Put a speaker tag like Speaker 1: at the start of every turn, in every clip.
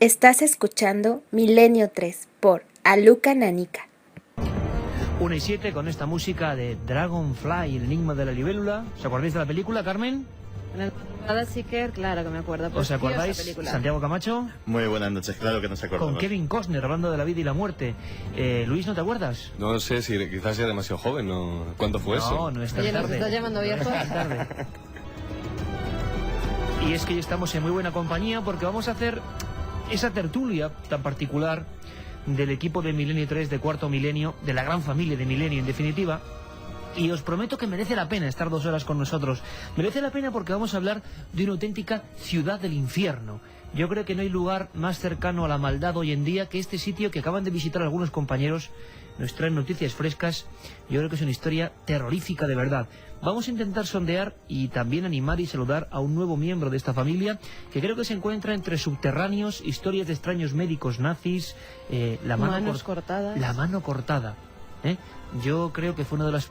Speaker 1: Estás escuchando Milenio 3 por Aluka Nanika.
Speaker 2: 1:07 con esta música de Dragonfly, el enigma de la libélula. ¿Os acordáis de la película, Carmen?
Speaker 3: Sí que, claro que me acuerdo.
Speaker 2: ¿Os acordáis? Santiago Camacho.
Speaker 4: Muy buenas noches, claro que nos acordamos.
Speaker 2: Con Kevin Costner hablando de la vida y la muerte. Luis, ¿no te acuerdas?
Speaker 5: No sé si quizás sea demasiado joven, ¿no? ¿Cuánto fue eso?
Speaker 2: No, no es tan
Speaker 3: Oye,
Speaker 2: tarde.
Speaker 3: ¿nos estás llamando viejos?
Speaker 2: No es tan tarde. Y es que hoy estamos en muy buena compañía porque vamos a hacer esa tertulia tan particular del equipo de Milenio 3, de Cuarto Milenio, de la gran familia de Milenio en definitiva. Y os prometo que merece la pena estar 2 horas con nosotros. Merece la pena porque vamos a hablar de una auténtica ciudad del infierno. Yo creo que no hay lugar más cercano a la maldad hoy en día que este sitio que acaban de visitar algunos compañeros. Nos traen noticias frescas. Yo creo que es una historia terrorífica de verdad. Vamos a intentar sondear y también animar y saludar a un nuevo miembro de esta familia que creo que se encuentra entre subterráneos, historias de extraños médicos nazis, la mano
Speaker 3: cortadas.
Speaker 2: La mano cortada. Yo creo que fue una de las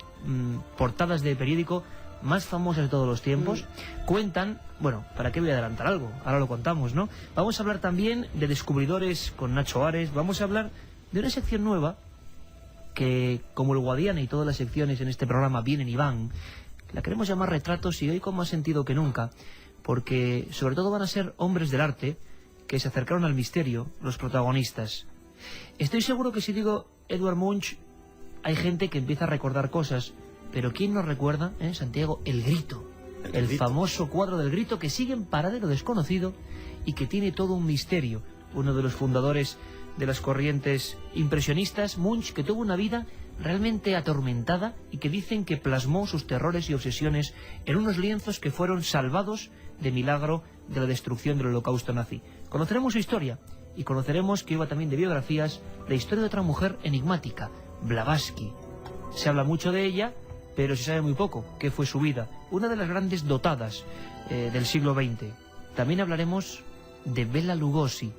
Speaker 2: portadas de periódico más famosas de todos los tiempos. Cuentan, bueno, ¿para qué voy a adelantar algo? Ahora lo contamos, ¿no? Vamos a hablar también de descubridores con Nacho Ares. Vamos a hablar de una sección nueva que, como el Guadiana y todas las secciones en este programa vienen y van, la queremos llamar Retratos, y hoy con más sentido que nunca, porque sobre todo van a ser hombres del arte que se acercaron al misterio, los protagonistas. Estoy seguro que si digo Edvard Munch, hay gente que empieza a recordar cosas, pero ¿quién nos recuerda, Santiago? El Grito. El famoso cuadro del Grito, que sigue en paradero desconocido y que tiene todo un misterio. Uno de los fundadores de las corrientes impresionistas, Munch, que tuvo una vida realmente atormentada y que dicen que plasmó sus terrores y obsesiones en unos lienzos que fueron salvados de milagro de la destrucción del holocausto nazi. Conoceremos su historia y conoceremos, que iba también de biografías, la historia de otra mujer enigmática, Blavatsky. Se habla mucho de ella, pero se sabe muy poco qué fue su vida. Una de las grandes dotadas del siglo XX. También hablaremos de Bela Lugosi.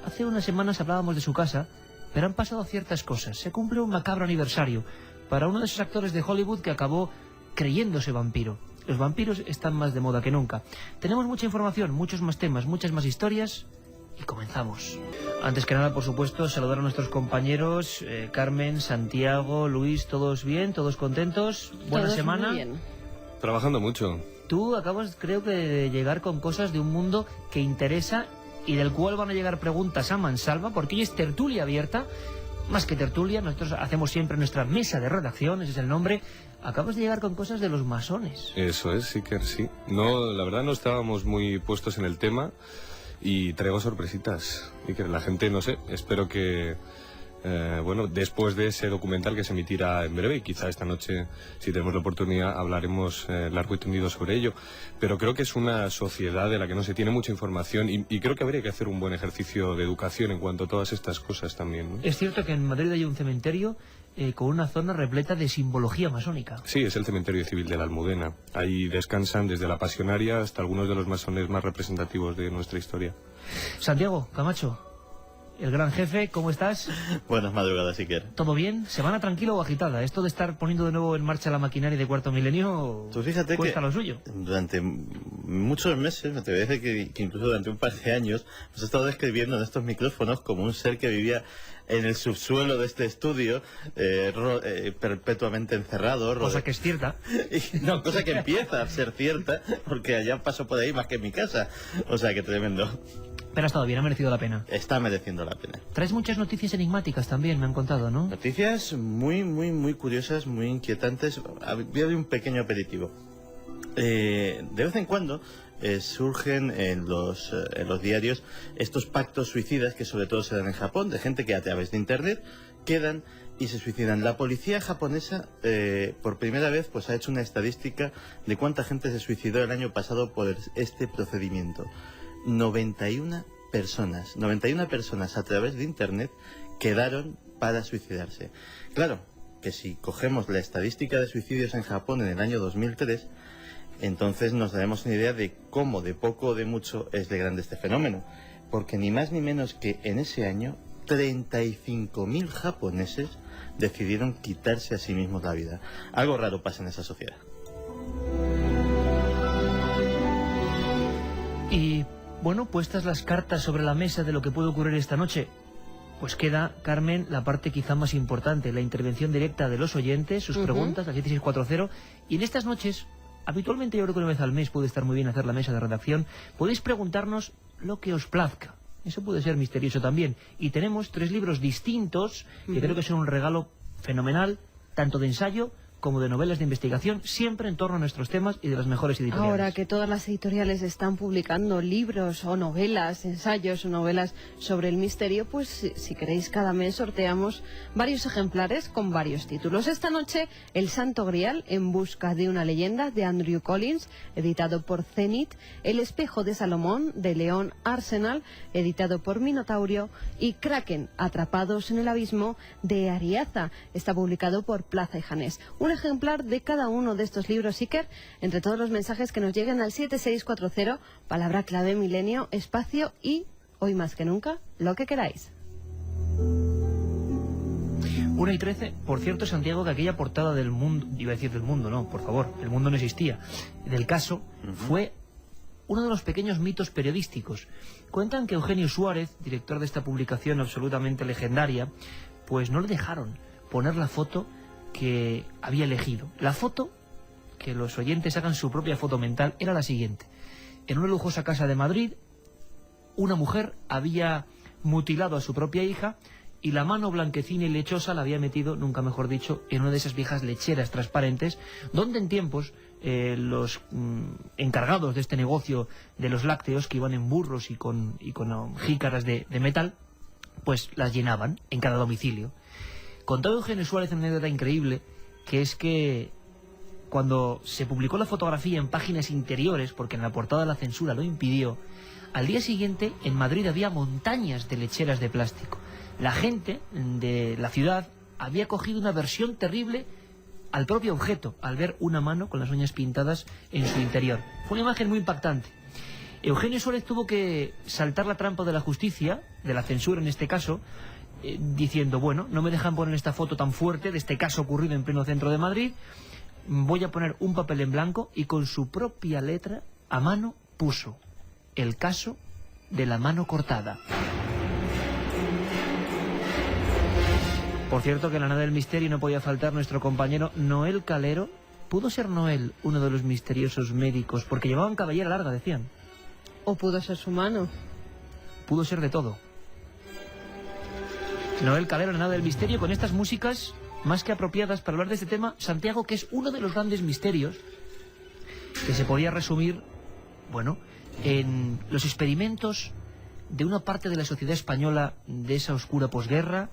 Speaker 2: Hace unas semanas hablábamos de su casa, pero han pasado ciertas cosas. Se cumple un macabro aniversario para uno de esos actores de Hollywood que acabó creyéndose vampiro. Los vampiros están más de moda que nunca. Tenemos mucha información, muchos más temas, muchas más historias, y comenzamos. Antes que nada, por supuesto, saludar a nuestros compañeros, Carmen, Santiago, Luis. ¿Todos bien? ¿Todos contentos? ¿Buena
Speaker 3: Todos
Speaker 2: semana?
Speaker 3: Muy bien.
Speaker 5: Trabajando mucho.
Speaker 2: Tú acabas, creo que, de llegar con cosas de un mundo que interesa y del cual van a llegar preguntas a mansalva, porque hoy es tertulia abierta. Más que tertulia, nosotros hacemos siempre nuestra mesa de redacción, ese es el nombre. Acabas de llegar con cosas de los masones.
Speaker 5: Eso es, sí que sí. No, la verdad no estábamos muy puestos en el tema y traigo sorpresitas. Y que la gente, no sé, espero que, bueno, después de ese documental que se emitirá en breve, y quizá esta noche, si tenemos la oportunidad, hablaremos largo y tendido sobre ello. Pero creo que es una sociedad de la que no se tiene mucha información y creo que habría que hacer un buen ejercicio de educación en cuanto a todas estas cosas también, ¿no?
Speaker 2: Es cierto que en Madrid hay un cementerio con una zona repleta de simbología masónica.
Speaker 5: Sí, es el cementerio civil de la Almudena. Ahí descansan desde la Pasionaria hasta algunos de los masones más representativos de nuestra historia.
Speaker 2: Santiago Camacho, el gran jefe, ¿cómo estás?
Speaker 4: Buenas madrugadas, Iker.
Speaker 2: ¿Todo bien? ¿Semana tranquila o agitada? Esto de estar poniendo de nuevo en marcha la maquinaria de Cuarto Milenio,
Speaker 4: Tú fíjate
Speaker 2: cuesta
Speaker 4: que
Speaker 2: lo suyo.
Speaker 4: durante muchos meses, me atrevería a decir que incluso durante un par de años, nos he estado describiendo en estos micrófonos como un ser que vivía en el subsuelo de este estudio, perpetuamente encerrado.
Speaker 2: Cosa que es cierta.
Speaker 4: No, cosa que empieza a ser cierta, porque allá paso por ahí más que en mi casa. O sea, que tremendo.
Speaker 2: Pero ha estado bien, ha merecido la pena.
Speaker 4: Está mereciendo la pena.
Speaker 2: Traes muchas noticias enigmáticas también, me han contado, ¿no?
Speaker 4: Noticias muy curiosas, muy inquietantes. Voy a dar un pequeño aperitivo. De vez en cuando surgen en los diarios estos pactos suicidas que sobre todo se dan en Japón, de gente que a través de internet quedan y se suicidan. La policía japonesa por primera vez pues ha hecho una estadística de cuánta gente se suicidó el año pasado por este procedimiento. 91 personas a través de internet quedaron para suicidarse. Claro, que si cogemos la estadística de suicidios en Japón en el año 2003, entonces nos daremos una idea de cómo de poco o de mucho es de grande este fenómeno. Porque ni más ni menos que en ese año 35.000 japoneses decidieron quitarse a sí mismos la vida. Algo raro pasa en esa sociedad.
Speaker 2: Y bueno, puestas las cartas sobre la mesa de lo que puede ocurrir esta noche, pues queda, Carmen, la parte quizá más importante, la intervención directa de los oyentes, sus preguntas, al 7640. Y en estas noches, habitualmente yo creo que una vez al mes puede estar muy bien hacer la mesa de redacción, podéis preguntarnos lo que os plazca. Eso puede ser misterioso también. Y tenemos 3 libros distintos que creo que son un regalo fenomenal, tanto de ensayo como de novelas de investigación, siempre en torno a nuestros temas y de las mejores editoriales.
Speaker 3: Ahora que todas las editoriales están publicando libros o novelas, ensayos o novelas sobre el misterio, pues si queréis cada mes sorteamos varios ejemplares con varios títulos. Esta noche, El Santo Grial, en busca de una leyenda, de Andrew Collins, editado por Zenith, El Espejo de Salomón, de León Arsenal, editado por Minotaurio, y Kraken, Atrapados en el Abismo, de Ariaza, está publicado por Plaza y Janés. Un ejemplar de cada uno de estos libros, Iker, entre todos los mensajes que nos lleguen al 7640, palabra clave milenio, espacio y, hoy más que nunca, lo que queráis.
Speaker 2: 1:13, por cierto, Santiago, que aquella portada del Mundo, iba a decir del Mundo, no, por favor, el Mundo no existía, del caso, fue uno de los pequeños mitos periodísticos. Cuentan que Eugenio Suárez, director de esta publicación absolutamente legendaria, pues no le dejaron poner la foto que había elegido. La foto, que los oyentes hagan su propia foto mental, era la siguiente. En una lujosa casa de Madrid, una mujer había mutilado a su propia hija y la mano blanquecina y lechosa la había metido, nunca mejor dicho, en una de esas viejas lecheras transparentes, donde en tiempos los encargados de este negocio de los lácteos, que iban en burros y con jícaras de metal, pues las llenaban en cada domicilio. Contaba Eugenio Suárez una anécdota increíble, que es que cuando se publicó la fotografía en páginas interiores, porque en la portada la censura lo impidió, al día siguiente en Madrid había montañas de lecheras de plástico. La gente de la ciudad había cogido una versión terrible al propio objeto, al ver una mano con las uñas pintadas en su interior. Fue una imagen muy impactante. Eugenio Suárez tuvo que saltar la trampa de la justicia, de la censura en este caso, diciendo, bueno, no me dejan poner esta foto tan fuerte de este caso ocurrido en pleno centro de Madrid, voy a poner un papel en blanco, y con su propia letra a mano puso: el caso de la mano cortada. Por cierto, que en la nada del misterio no podía faltar nuestro compañero Noel Calero. ¿Pudo ser Noel uno de los misteriosos médicos? Porque llevaban cabellera larga, decían.
Speaker 3: ¿O pudo ser su mano?
Speaker 2: Pudo ser de todo. Noel Calero, la nada del misterio, con estas músicas más que apropiadas para hablar de este tema, Santiago, que es uno de los grandes misterios que se podía resumir, bueno, en los experimentos de una parte de la sociedad española de esa oscura posguerra,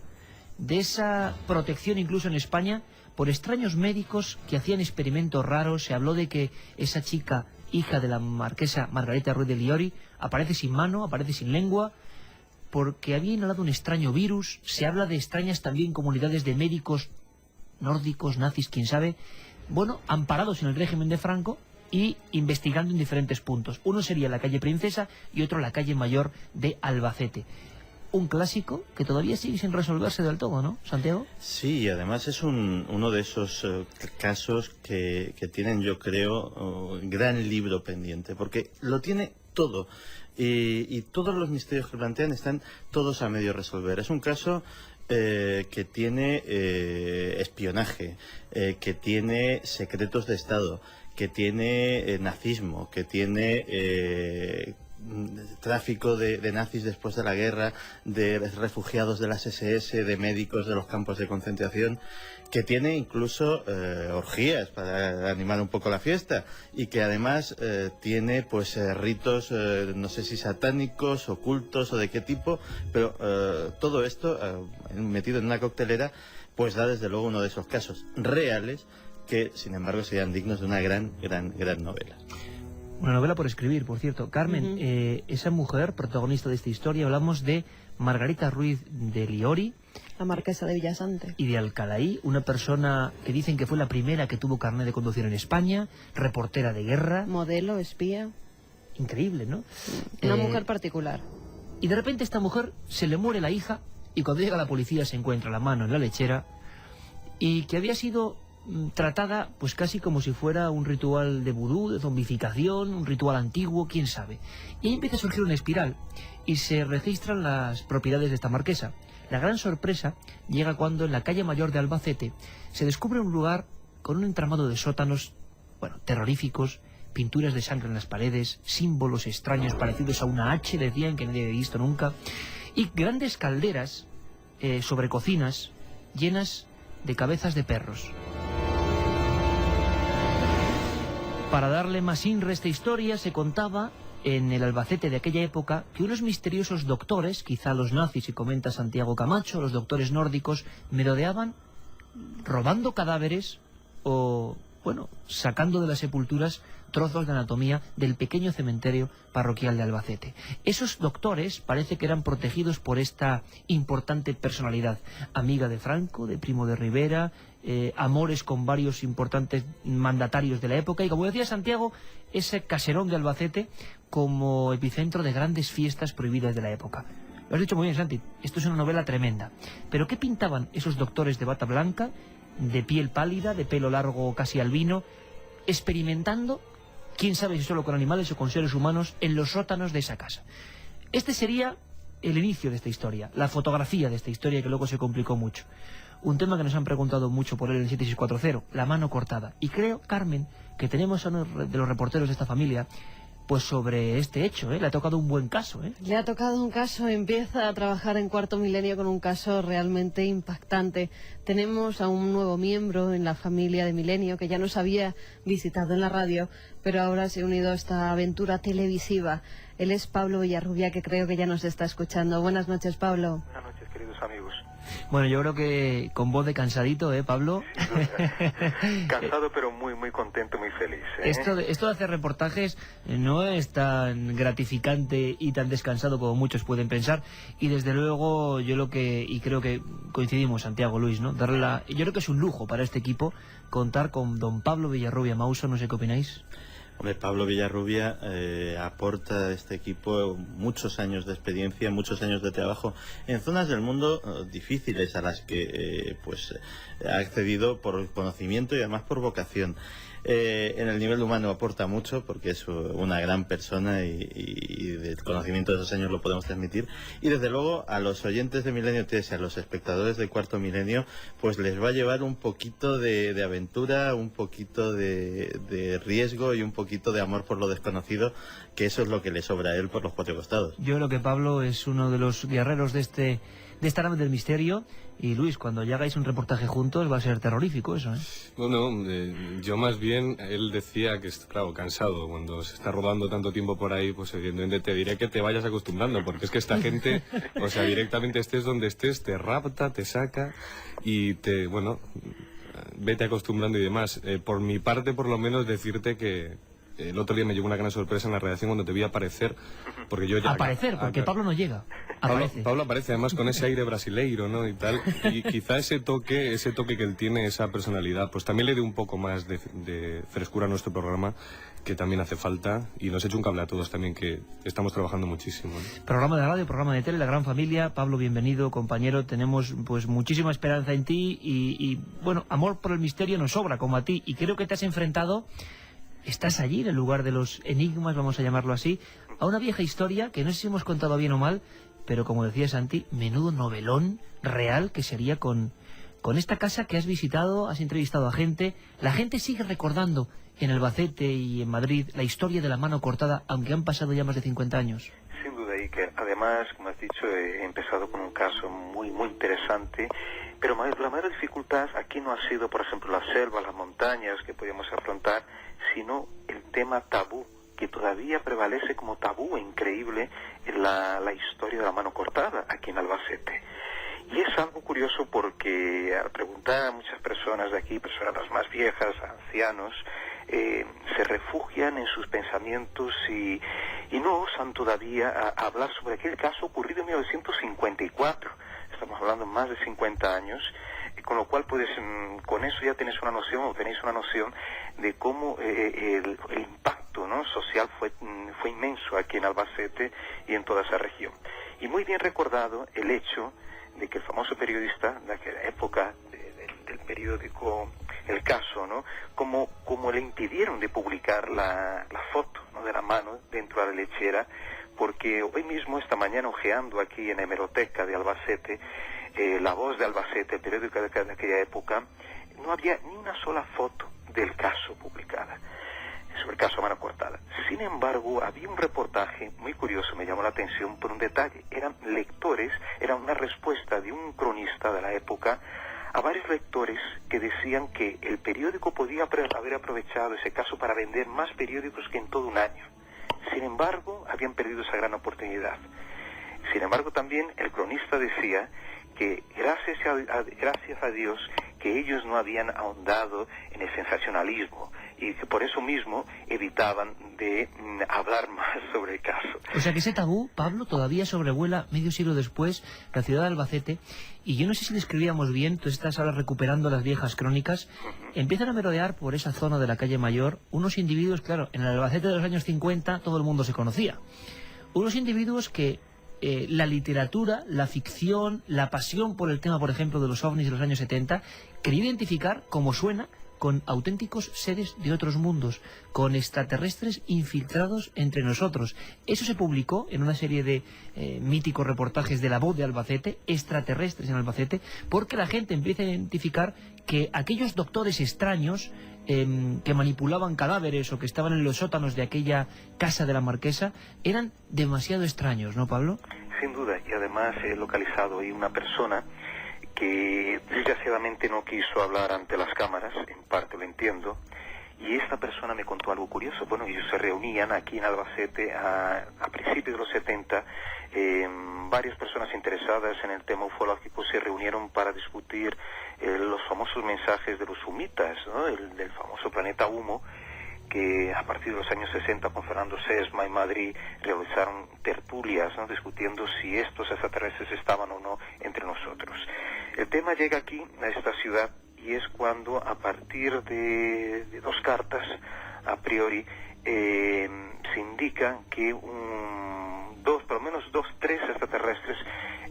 Speaker 2: de esa protección incluso en España por extraños médicos que hacían experimentos raros. Se habló de que esa chica, hija de la marquesa Margarita Ruiz de Liori, aparece sin mano, aparece sin lengua, porque había inhalado un extraño virus. Se habla de extrañas también comunidades de médicos nórdicos, nazis, quién sabe, bueno, amparados en el régimen de Franco y investigando en diferentes puntos. Uno sería la calle Princesa y otro la calle Mayor de Albacete. Un clásico que todavía sigue sin resolverse del todo, ¿no, Santiago?
Speaker 4: Sí, y además es uno de esos casos que tienen, yo creo, gran libro pendiente, porque lo tiene todo. Y todos los misterios que plantean están todos a medio resolver. Es un caso que tiene espionaje, que tiene secretos de Estado, que tiene nazismo, que tiene tráfico de nazis después de la guerra, de refugiados de las SS, de médicos de los campos de concentración, que tiene incluso orgías para animar un poco la fiesta, y que además tiene pues ritos, no sé si satánicos, ocultos o de qué tipo, pero todo esto metido en una coctelera, pues da desde luego uno de esos casos reales que sin embargo serían dignos de una gran novela.
Speaker 2: Una novela por escribir, por cierto. Carmen, esa mujer protagonista de esta historia, hablamos de Margarita Ruiz de Liori,
Speaker 3: La marquesa de Villasante.
Speaker 2: y de Alcalaí, una persona que dicen que fue la primera que tuvo carnet de conducir en España, reportera de guerra.
Speaker 3: Modelo, espía.
Speaker 2: Increíble, ¿no?
Speaker 3: Una mujer particular.
Speaker 2: Y de repente a esta mujer se le muere la hija, y cuando llega la policía se encuentra la mano en la lechera, y que había sido tratada pues casi como si fuera un ritual de vudú, de zombificación, un ritual antiguo, quién sabe. Y ahí empieza a surgir una espiral y se registran las propiedades de esta marquesa. La gran sorpresa llega cuando en la calle Mayor de Albacete se descubre un lugar con un entramado de sótanos, bueno, terroríficos, pinturas de sangre en las paredes, símbolos extraños parecidos a una H, decían, que nadie había visto nunca, y grandes calderas sobre cocinas llenas de cabezas de perros. Para darle más inre a esta historia, se contaba en el Albacete de aquella época que unos misteriosos doctores, quizá los nazis, y comenta Santiago Camacho, los doctores nórdicos, merodeaban robando cadáveres o, bueno, sacando de las sepulturas trozos de anatomía del pequeño cementerio parroquial de Albacete. Esos doctores parece que eran protegidos por esta importante personalidad, amiga de Franco, de Primo de Rivera, amores con varios importantes mandatarios de la época, y como decía Santiago, ese caserón de Albacete como epicentro de grandes fiestas prohibidas de la época. Lo has dicho muy bien, Santi, esto es una novela tremenda. Pero ¿qué pintaban esos doctores de bata blanca, de piel pálida, de pelo largo casi albino, experimentando, quién sabe si solo con animales o con seres humanos, en los sótanos de esa casa? Este sería el inicio de esta historia, la fotografía de esta historia, que luego se complicó mucho. Un tema que nos han preguntado mucho por él en 7640, la mano cortada. Y creo, Carmen, que tenemos a uno de los reporteros de esta familia pues sobre este hecho, le ha tocado un buen caso,
Speaker 3: Le ha tocado un caso, empieza a trabajar en Cuarto Milenio con un caso realmente impactante. Tenemos a un nuevo miembro en la familia de Milenio que ya nos había visitado en la radio, pero ahora se ha unido a esta aventura televisiva. Él es Pablo Villarrubia, que creo que ya nos está escuchando. Buenas noches, Pablo.
Speaker 6: Buenas noches, queridos amigos.
Speaker 2: Bueno, yo creo que con voz de cansadito, Pablo.
Speaker 6: Cansado, pero muy contento, muy feliz.
Speaker 2: Esto de hacer reportajes no es tan gratificante y tan descansado como muchos pueden pensar. Y desde luego yo creo que coincidimos, Santiago, Luis, ¿no? Yo creo que es un lujo para este equipo contar con don Pablo Villarrubia Mauso, no sé qué opináis.
Speaker 4: Hombre, Pablo Villarrubia aporta a este equipo muchos años de experiencia, muchos años de trabajo en zonas del mundo difíciles a las que ha accedido por conocimiento y además por vocación. En el nivel humano aporta mucho porque es una gran persona y del conocimiento de esos años lo podemos transmitir. Y desde luego a los oyentes de Milenio 3 y a los espectadores de Cuarto Milenio pues les va a llevar un poquito de aventura, un poquito de riesgo y un poquito de amor por lo desconocido, que eso es lo que le sobra a él por los cuatro costados.
Speaker 2: Yo creo que Pablo es uno de los guerreros de esta nave del misterio. Y Luis, cuando ya hagáis un reportaje juntos va a ser terrorífico eso,
Speaker 5: Bueno, yo más bien, él decía que es, claro, cansado. Cuando se está rodando tanto tiempo por ahí, pues evidentemente te diré que te vayas acostumbrando, porque es que esta gente, o sea, directamente estés donde estés, te rapta, te saca y vete acostumbrando y demás. Por mi parte, por lo menos, decirte que el otro día me llegó una gran sorpresa en la redacción cuando te vi aparecer, porque yo ya...
Speaker 2: Aparecer, porque Pablo no llega.
Speaker 5: Pablo aparece además con ese aire brasileiro, ¿no? Y tal. Y quizá ese toque que él tiene, esa personalidad, pues también le dé un poco más de frescura a nuestro programa, que también hace falta, y nos echa un cable a todos también, que estamos trabajando muchísimo, ¿no?
Speaker 2: Programa de radio, programa de tele, La Gran Familia. Pablo, bienvenido, compañero. Tenemos pues muchísima esperanza en ti y bueno, amor por el misterio nos sobra, como a ti. Y creo que te has enfrentado... Estás allí, en el lugar de los enigmas, vamos a llamarlo así, a una vieja historia que no sé si hemos contado bien o mal, pero como decía Santi, menudo novelón real que sería con esta casa que has visitado, has entrevistado a gente. La gente sigue recordando en Albacete y en Madrid la historia de la mano cortada, aunque han pasado ya más de 50 años.
Speaker 6: Sin duda, Iker. Además, como has dicho, he empezado con un caso muy interesante, pero la mayor dificultad aquí no ha sido, por ejemplo, la selva, las montañas que podíamos afrontar, sino el tema tabú, que todavía prevalece como tabú increíble en la historia de la mano cortada aquí en Albacete. Y es algo curioso porque al preguntar a muchas personas de aquí, personas más viejas, ancianos, se refugian en sus pensamientos y no osan todavía a hablar sobre aquel caso ocurrido en 1954. Estamos hablando de más de 50 años, con lo cual con eso ya tenéis una noción de cómo el impacto, ¿no?, social fue inmenso aquí en Albacete y en toda esa región. Y muy bien recordado el hecho de que el famoso periodista de aquella época, del periódico el caso, ¿no? Como le impidieron de publicar la foto, ¿no?, de la mano dentro de la lechera, porque hoy mismo, esta mañana, ojeando aquí en la hemeroteca de Albacete, La Voz de Albacete, el periódico de aquella época, no había ni una sola foto del caso publicada, sobre el caso a mano cortada. Sin embargo, había un reportaje muy curioso, me llamó la atención por un detalle. Eran lectores, era una respuesta de un cronista de la época a varios lectores que decían que el periódico podía haber aprovechado ese caso para vender más periódicos que en todo un año. Sin embargo, habían perdido esa gran oportunidad. Sin embargo, también el cronista decía que gracias a Dios que ellos no habían ahondado en el sensacionalismo y que por eso mismo evitaban de hablar más sobre el caso.
Speaker 2: O sea que ese tabú, Pablo, todavía sobrevuela medio siglo después la ciudad de Albacete, y yo no sé si le escribíamos bien, tú estás ahora recuperando las viejas crónicas, empiezan a merodear por esa zona de la calle Mayor unos individuos, claro, en el Albacete de los años 50 todo el mundo se conocía, unos individuos que la literatura, la ficción, la pasión por el tema, por ejemplo, de los ovnis de los años 70, quería identificar, como suena, con auténticos seres de otros mundos, con extraterrestres infiltrados entre nosotros. Eso se publicó en una serie de míticos reportajes de La Voz de Albacete, extraterrestres en Albacete, porque la gente empieza a identificar que aquellos doctores extraños que manipulaban cadáveres o que estaban en los sótanos de aquella casa de la Marquesa eran demasiado extraños, ¿no, Pablo?
Speaker 6: Sin duda, y además he localizado ahí una persona que desgraciadamente no quiso hablar ante las cámaras, en parte lo entiendo, y esta persona me contó algo curioso. Bueno, ellos se reunían aquí en Albacete a principios de los 70, varias personas interesadas en el tema ufológico se reunieron para discutir los famosos mensajes de los humitas, ¿no?, del famoso planeta Humo, que a partir de los años 60 con Fernando Sesma en Madrid realizaron tertulias, ¿no?, discutiendo si estos extraterrestres estaban o no entre nosotros. El tema llega aquí, a esta ciudad, y es cuando, a partir de dos cartas, a priori, se indica que por lo menos tres extraterrestres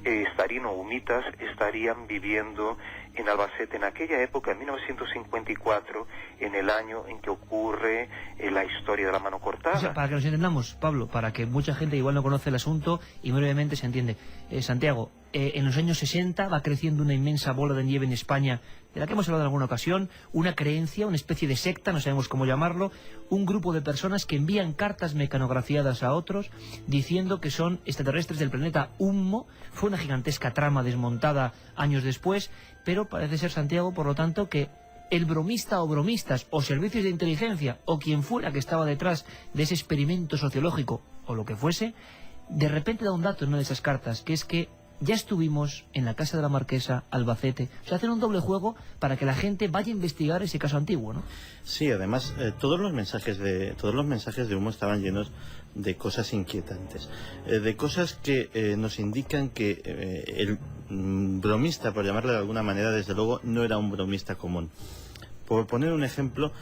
Speaker 6: estarían, o humitas, estarían viviendo en Albacete en aquella época, en 1954, en el año en que ocurre la historia de la mano cortada.
Speaker 2: O sea, para que nos entendamos, Pablo, para que mucha gente igual no conoce el asunto y brevemente se entiende. Santiago, en los años 60 va creciendo una inmensa bola de nieve en España, de la que hemos hablado en alguna ocasión, una creencia, una especie de secta, no sabemos cómo llamarlo, un grupo de personas que envían cartas mecanografiadas a otros diciendo que son extraterrestres del planeta Humo. Fue una gigantesca trama desmontada años después, pero parece ser, Santiago, por lo tanto, que el bromista o bromistas o servicios de inteligencia o quien fuera que estaba detrás de ese experimento sociológico o lo que fuese, de repente da un dato en una de esas cartas, que es que ya estuvimos en la casa de la Marquesa, Albacete. O sea, hacen un doble juego para que la gente vaya a investigar ese caso antiguo, ¿no?
Speaker 4: Sí, además todos los mensajes de humo estaban llenos de cosas inquietantes, de cosas que nos indican que el bromista, por llamarle de alguna manera, desde luego no era un bromista común. Por poner un ejemplo,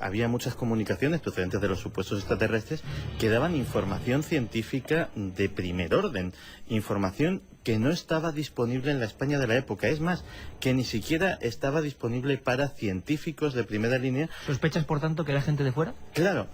Speaker 4: había muchas comunicaciones procedentes de los supuestos extraterrestres que daban información científica de primer orden, información que no estaba disponible en la España de la época, es más, que ni siquiera estaba disponible para científicos de primera línea.
Speaker 2: ¿Sospechas, por tanto, que era gente de fuera?
Speaker 4: Claro,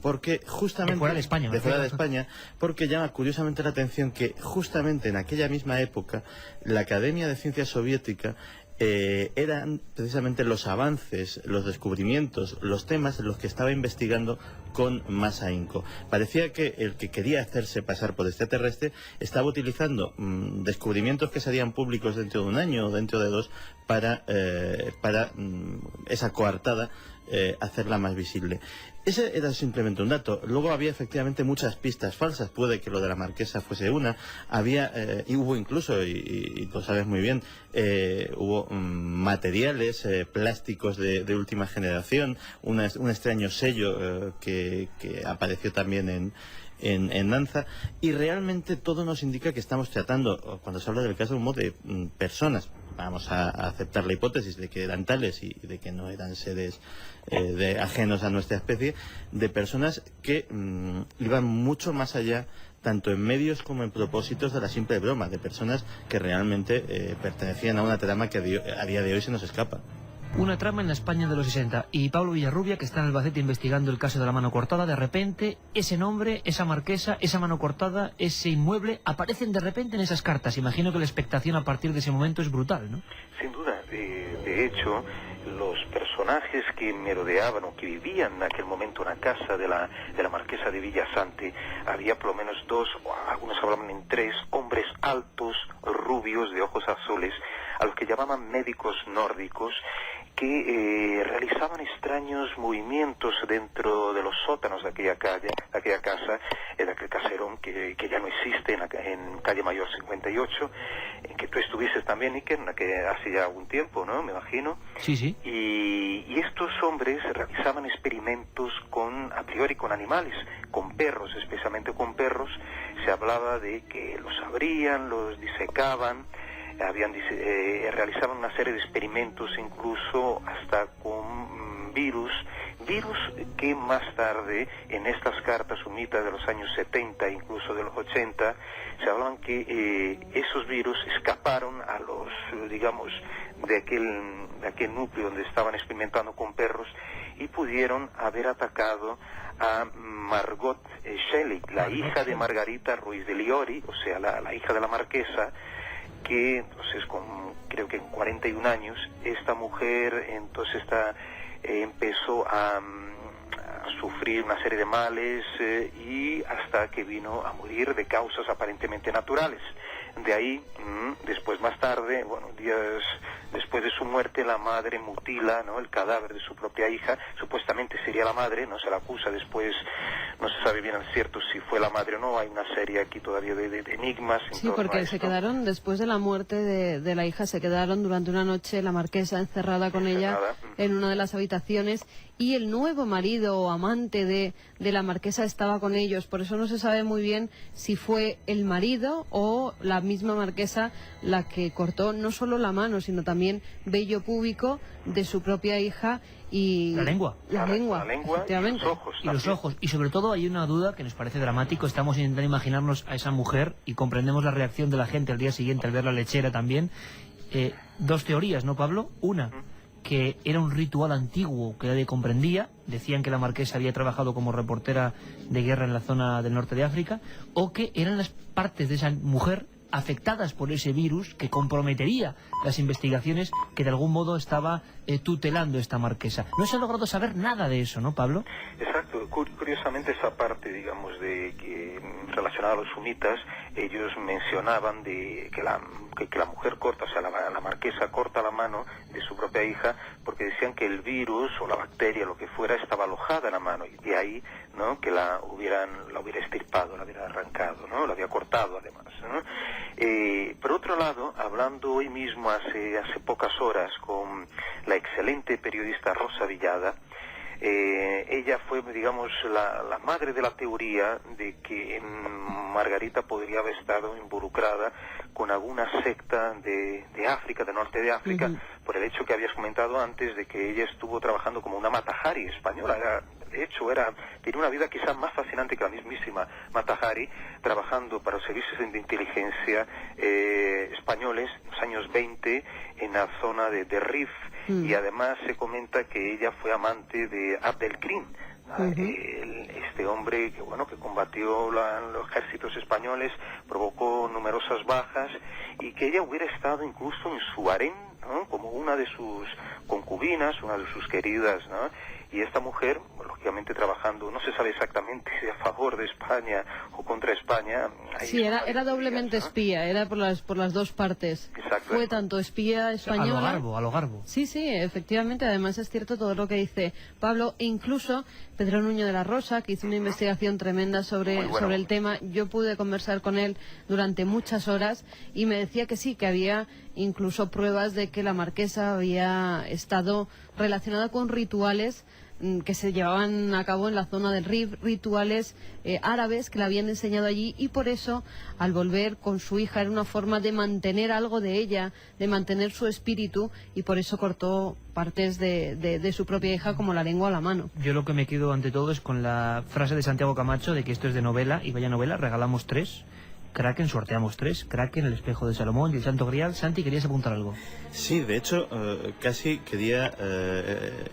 Speaker 4: porque justamente...
Speaker 2: De fuera de España.
Speaker 4: De fuera de España, porque llama curiosamente la atención que justamente en aquella misma época la Academia de Ciencias Soviética eran precisamente los avances, los descubrimientos, los temas en los que estaba investigando con más ahínco. Parecía que el que quería hacerse pasar por extraterrestre estaba utilizando descubrimientos que serían públicos dentro de un año o dentro de dos para esa coartada hacerla más visible. Ese era simplemente un dato. Luego había efectivamente muchas pistas falsas. Puede que lo de la Marquesa fuese una. Y hubo incluso, y lo sabes muy bien, hubo materiales plásticos de última generación, un extraño sello que apareció también en Danza, y realmente todo nos indica que estamos tratando, cuando se habla del caso Humo, de personas. Vamos a aceptar la hipótesis de que eran tales y de que no eran seres ajenos a nuestra especie, de personas que iban mucho más allá, tanto en medios como en propósitos, de la simple broma, de personas que realmente pertenecían a una trama que a día de hoy se nos escapa.
Speaker 2: Una trama en la España de los 60. Y Pablo Villarrubia, que está en Albacete investigando el caso de la mano cortada, de repente ese nombre, esa marquesa, esa mano cortada, ese inmueble, aparecen de repente en esas cartas. Imagino que la expectación a partir de ese momento es brutal, ¿no?
Speaker 6: Sin duda. De hecho, los personajes que merodeaban o que vivían en aquel momento en la casa de la marquesa de Villasante, había por lo menos dos, o algunos hablaban en tres, hombres altos, rubios, de ojos azules, a los que llamaban médicos nórdicos, que realizaban extraños movimientos dentro de los sótanos de aquella casa, de aquel caserón que ya no existe en calle Mayor 58, en que tú estuviste también, Iker, que hace ya algún tiempo, ¿no? Me imagino.
Speaker 2: Sí, sí.
Speaker 6: Y estos hombres realizaban experimentos a priori con animales, con perros, especialmente con perros. Se hablaba de que los abrían, los disecaban, realizaban una serie de experimentos incluso hasta con virus que más tarde en estas cartas sumitas de los años 70, incluso de los 80, se hablaban que esos virus escaparon a los, digamos, de aquel núcleo donde estaban experimentando con perros y pudieron haber atacado a Margot Schelling, la hija de Margarita Ruiz de Liori, o sea, la hija de la marquesa, que entonces creo que en 41 años esta mujer entonces empezó a sufrir una serie de males y hasta que vino a morir de causas aparentemente naturales. De ahí, después más tarde, días después de su muerte, la madre mutila, ¿no?, el cadáver de su propia hija. Supuestamente sería la madre, no se la acusa, después no se sabe bien al cierto si fue la madre o no. Hay una serie aquí todavía de enigmas en
Speaker 3: Sí,
Speaker 6: torno a
Speaker 3: porque
Speaker 6: esto.
Speaker 3: se quedaron, después de la muerte de la hija, se quedaron durante una noche la marquesa encerrada con ella en una de las habitaciones, y el nuevo marido o amante de la marquesa estaba con ellos. Por eso no se sabe muy bien si fue el marido o la misma marquesa la que cortó no solo la mano, sino también vello púbico de su propia hija y...
Speaker 2: La lengua.
Speaker 3: La lengua,
Speaker 6: y
Speaker 3: efectivamente.
Speaker 6: los ojos.
Speaker 2: Y los
Speaker 6: también.
Speaker 2: ojos. Y sobre todo hay una duda que nos parece dramático. Estamos intentando imaginarnos a esa mujer y comprendemos la reacción de la gente al día siguiente al ver la lechera también. Dos teorías, ¿no, Pablo? Una, que era un ritual antiguo que nadie comprendía. Decían que la marquesa había trabajado como reportera de guerra en la zona del norte de África, o que eran las partes de esa mujer afectadas por ese virus que comprometería las investigaciones que de algún modo estaba tutelando esta marquesa. No se ha logrado saber nada de eso, ¿no, Pablo?
Speaker 6: Exacto. Curiosamente esa parte, digamos, de que relacionada a los sumitas, ellos mencionaban de que la mujer corta, o sea, la marquesa corta la mano de su propia hija porque decían que el virus o la bacteria, lo que fuera, estaba alojada en la mano, y de ahí, ¿no?, que la hubiera extirpado, la hubiera arrancado, ¿no?, la había cortado además, ¿no? Por otro lado, hablando hoy mismo hace pocas horas con la excelente periodista Rosa Villada, ella fue, digamos, la madre de la teoría de que Margarita podría haber estado involucrada con alguna secta de África, del norte de África, por el hecho que habías comentado antes de que ella estuvo trabajando como una Mata-Hari española. De hecho, tenía una vida quizás más fascinante que la mismísima Mata-Hari, trabajando para los servicios de inteligencia españoles en los años 20 en la zona de Rif, y además se comenta que ella fue amante de Abdelkrim, este hombre que combatió los ejércitos españoles, provocó numerosas bajas, y que ella hubiera estado incluso en su harén, ¿no?, como una de sus concubinas, una de sus queridas, ¿no? Y esta mujer, lógicamente trabajando, no se sabe exactamente si a favor de España o contra España.
Speaker 3: Sí, era doblemente espía, era por las dos partes.
Speaker 6: Exacto.
Speaker 3: Fue tanto espía española...
Speaker 2: A lo Garbo.
Speaker 3: Sí, efectivamente. Además es cierto todo lo que dice Pablo, e incluso Pedro Nuño de la Rosa, que hizo una investigación tremenda sobre el tema. Yo pude conversar con él durante muchas horas y me decía que sí, que había incluso pruebas de que la marquesa había estado relacionada con rituales que se llevaban a cabo en la zona del Rif, rituales árabes que le habían enseñado allí, y por eso al volver con su hija era una forma de mantener algo de ella, de mantener su espíritu, y por eso cortó partes de su propia hija, como la lengua o la mano.
Speaker 2: Yo lo que me quedo ante todo es con la frase de Santiago Camacho de que esto es de novela, y vaya novela, regalamos 3. Kraken sorteamos 3, Kraken, el espejo de Salomón y el Santo Grial. Santi, ¿querías apuntar algo?
Speaker 4: Sí, de hecho, casi quería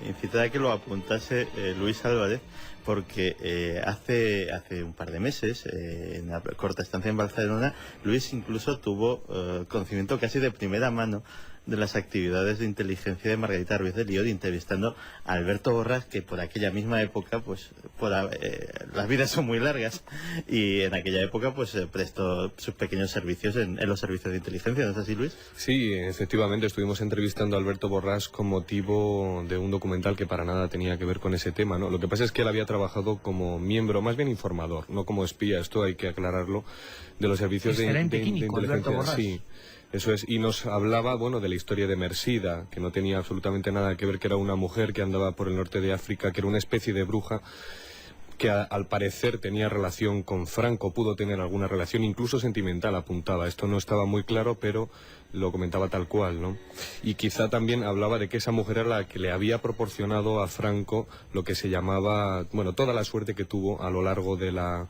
Speaker 4: incitar a que lo apuntase Luis Álvarez, porque hace un par de meses, en la corta estancia en Barcelona, Luis incluso tuvo conocimiento casi de primera mano de las actividades de inteligencia de Margarita Ruiz de Liot, entrevistando a Alberto Borràs, que por aquella misma época, pues las vidas son muy largas, y en aquella época pues prestó sus pequeños servicios en los servicios de inteligencia, ¿no es así, Luis?
Speaker 5: Sí, efectivamente, estuvimos entrevistando a Alberto Borràs con motivo de un documental que para nada tenía que ver con ese tema, ¿no? Lo que pasa es que él había trabajado como miembro, más bien informador, no como espía, esto hay que aclararlo, de los servicios de
Speaker 2: químico, Alberto
Speaker 5: inteligencia.
Speaker 2: Borràs.
Speaker 5: Sí. Eso es, y nos hablaba, bueno, de la historia de Mersida, que no tenía absolutamente nada que ver, que era una mujer que andaba por el norte de África, que era una especie de bruja, que al parecer tenía relación con Franco, pudo tener alguna relación, incluso sentimental, apuntaba. Esto no estaba muy claro, pero lo comentaba tal cual, ¿no? Y quizá también hablaba de que esa mujer era la que le había proporcionado a Franco lo que se llamaba, bueno, toda la suerte que tuvo a lo largo de la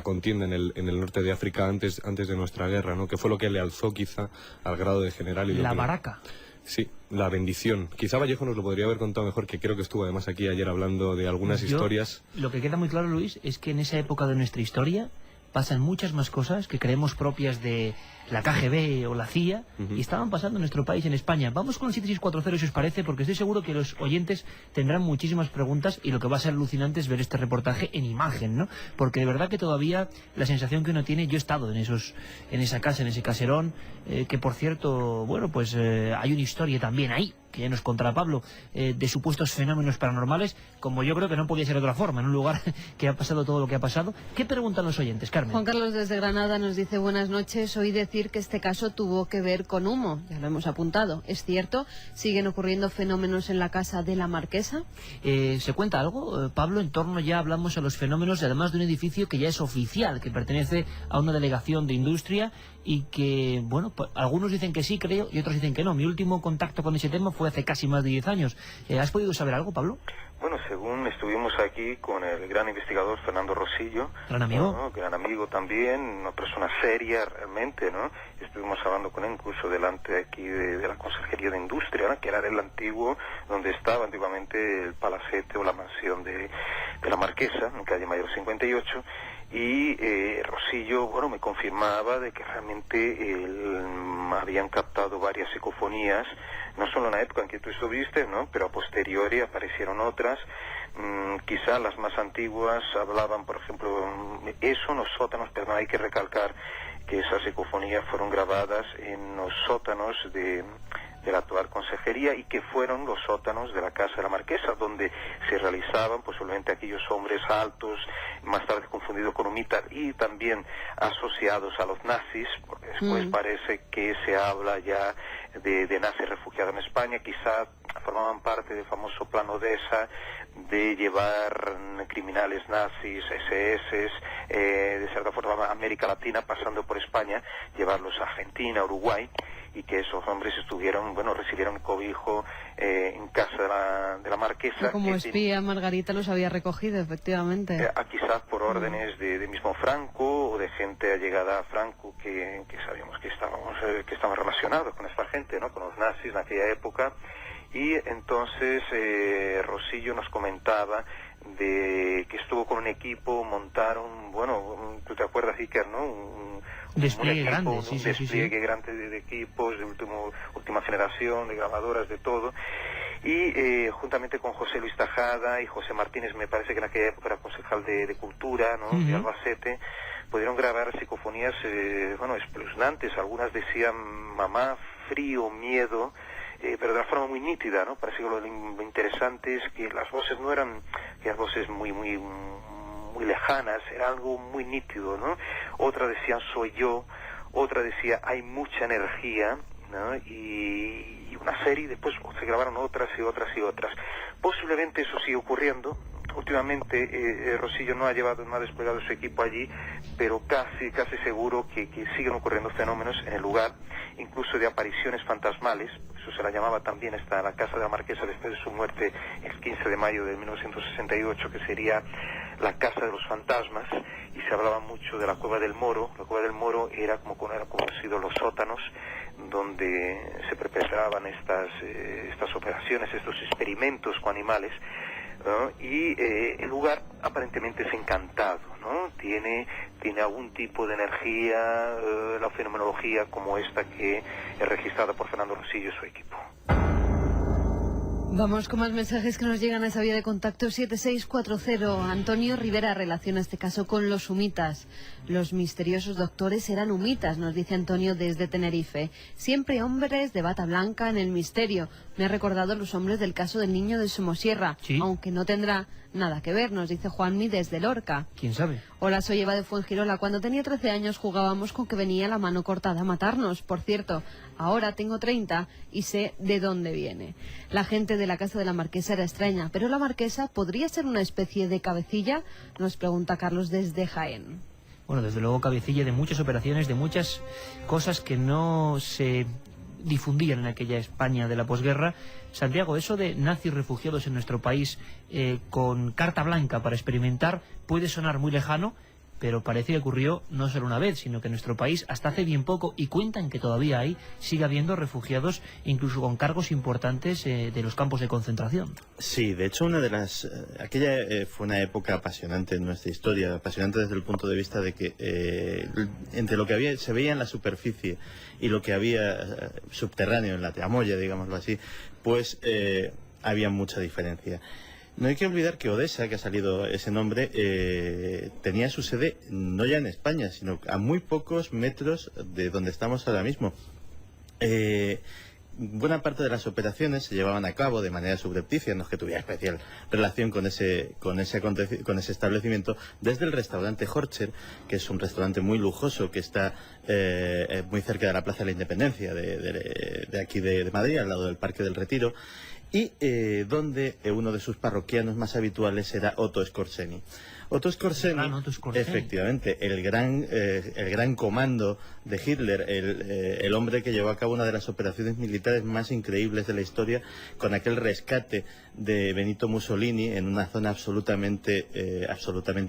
Speaker 5: contienda en el norte de África antes de nuestra guerra, ¿no? Que fue lo que le alzó quizá al grado de general. Y
Speaker 2: La baraca.
Speaker 5: Sí, la bendición. Quizá Vallejo nos lo podría haber contado mejor, que creo que estuvo además aquí ayer hablando de algunas historias.
Speaker 2: Lo que queda muy claro, Luis, es que en esa época de nuestra historia pasan muchas más cosas que creemos propias de la KGB o la CIA, y estaban pasando en nuestro país, en España. Vamos con el 7640, si os parece, porque estoy seguro que los oyentes tendrán muchísimas preguntas, y lo que va a ser alucinante es ver este reportaje en imagen, ¿no? Porque de verdad que todavía la sensación que uno tiene, yo he estado en esa casa, en ese caserón, que por cierto, bueno, pues hay una historia también ahí, que ya nos contará Pablo, de supuestos fenómenos paranormales, como yo creo que no podía ser de otra forma, en un lugar que ha pasado todo lo que ha pasado. ¿Qué preguntan los oyentes, Carmen?
Speaker 3: Juan Carlos desde Granada nos dice: buenas noches, oí decir que este caso tuvo que ver con humo, ya lo hemos apuntado, ¿es cierto? ¿Siguen ocurriendo fenómenos en la casa de la Marquesa?
Speaker 2: ¿Se cuenta algo, Pablo? En torno ya hablamos a los fenómenos, además de un edificio que ya es oficial, que pertenece a una delegación de industria, y que, bueno, pues, algunos dicen que sí, creo, y otros dicen que no. Mi último contacto con ese tema fue hace casi más de 10 años. ¿Has podido saber algo, Pablo?
Speaker 6: Bueno, según estuvimos aquí con el gran investigador Fernando Rosillo,
Speaker 2: gran amigo,
Speaker 6: ¿no? Gran amigo también, una persona seria realmente, ¿no? Estuvimos hablando con él incluso delante de aquí de la Consejería de Industria, ¿no? Que era el antiguo, donde estaba antiguamente el palacete o la mansión de la Marquesa, en calle Mayor 58, y Rosillo, bueno, me confirmaba de que realmente habían captado varias psicofonías, no solo en la época en que tú estuviste, ¿no? Pero a posteriori aparecieron otras. Quizá las más antiguas hablaban, por ejemplo, eso en los sótanos, pero hay que recalcar que esas psicofonías fueron grabadas en los sótanos de la actual consejería, y que fueron los sótanos de la casa de la Marquesa, donde se realizaban posiblemente aquellos hombres altos, más tarde confundidos con humitas, y también asociados a los nazis, porque después parece que se habla ya de nazis refugiados en España. Quizá formaban parte del famoso plan Odessa, de llevar criminales nazis, SS, de cierta forma América Latina, pasando por España, llevarlos a Argentina, Uruguay, y que esos hombres estuvieron, bueno, recibieron cobijo en casa de la Marquesa.
Speaker 3: Y como espía, Margarita los había recogido, efectivamente.
Speaker 6: Quizás por órdenes de mismo Franco, o de gente allegada a Franco, que sabíamos que estaban relacionados con esta gente, ¿no? Con los nazis en aquella época. Y entonces Rosillo nos comentaba de que estuvo con un equipo, montaron, bueno, tú te acuerdas, Iker, ¿no? Un
Speaker 2: despliegue grande,
Speaker 6: un despliegue grande de equipos, de última generación, de grabadoras, de todo. Y juntamente con José Luis Tajada y José Martínez, me parece que en aquella época era concejal de Cultura, ¿no? De Albacete, pudieron grabar psicofonías, bueno, espeluznantes. Algunas decían mamá, frío, miedo, pero de una forma muy nítida, ¿no? Parece que lo interesante es que las voces no eran aquellas voces muy lejanas, era algo muy nítido, ¿no? Otra decían soy yo, otra decía hay mucha energía, ¿no? Y una serie, después se grabaron otras y otras y otras. Posiblemente eso sigue ocurriendo, últimamente Rosillo no ha desplegado su equipo allí, pero casi seguro que siguen ocurriendo fenómenos en el lugar, incluso de apariciones fantasmales. Eso se la llamaba también la casa de la Marquesa después de su muerte el 15 de mayo de 1968, que sería la casa de los fantasmas, y se hablaba mucho de la Cueva del Moro. La Cueva del Moro era como conocido los sótanos donde se perpetraban estas operaciones, estos experimentos con animales, ¿no? Y el lugar aparentemente es encantado, ¿no? Tiene algún tipo de energía, la fenomenología como esta que es registrada por Fernando Rosillo y su equipo.
Speaker 3: Vamos con más mensajes que nos llegan a esa vía de contacto 7640. Antonio Rivera relaciona este caso con los humitas. Los misteriosos doctores eran humitas, nos dice Antonio desde Tenerife. Siempre hombres de bata blanca en el misterio. Me ha recordado los hombres del caso del niño de Somosierra,
Speaker 2: ¿Sí?
Speaker 3: Aunque no tendrá nada que ver, nos dice Juanmi desde Lorca.
Speaker 2: ¿Quién sabe?
Speaker 3: Hola, soy Eva de Fuengirola. Cuando tenía 13 años jugábamos con que venía la mano cortada a matarnos. Por cierto, ahora tengo 30 y sé de dónde viene. La gente de la casa de la Marquesa era extraña, pero la Marquesa podría ser una especie de cabecilla, nos pregunta Carlos desde Jaén.
Speaker 2: Bueno, desde luego cabecilla de muchas operaciones, de muchas cosas que no se difundían en aquella España de la posguerra. Santiago, eso de nazis refugiados en nuestro país con carta blanca para experimentar puede sonar muy lejano, pero parece que ocurrió no solo una vez, sino que en nuestro país hasta hace bien poco, y cuentan que todavía sigue habiendo refugiados incluso con cargos importantes de los campos de concentración.
Speaker 4: Sí, de hecho aquella fue una época apasionante en nuestra historia, apasionante desde el punto de vista de que entre lo que se veía en la superficie y lo que había subterráneo en la tramoya, digámoslo así, pues había mucha diferencia. No hay que olvidar que Odesa, que ha salido ese nombre, tenía su sede no ya en España, sino a muy pocos metros de donde estamos ahora mismo. Buena parte de las operaciones se llevaban a cabo de manera subrepticia, no es que tuviera especial relación con ese establecimiento, desde el restaurante Horcher, que es un restaurante muy lujoso que está muy cerca de la Plaza de la Independencia de aquí de Madrid, al lado del Parque del Retiro, y donde uno de sus parroquianos más habituales era Otto Skorzeny. Otto Skorzeny, efectivamente, el gran comando de Hitler, el hombre que llevó a cabo una de las operaciones militares más increíbles de la historia, con aquel rescate de Benito Mussolini en una zona absolutamente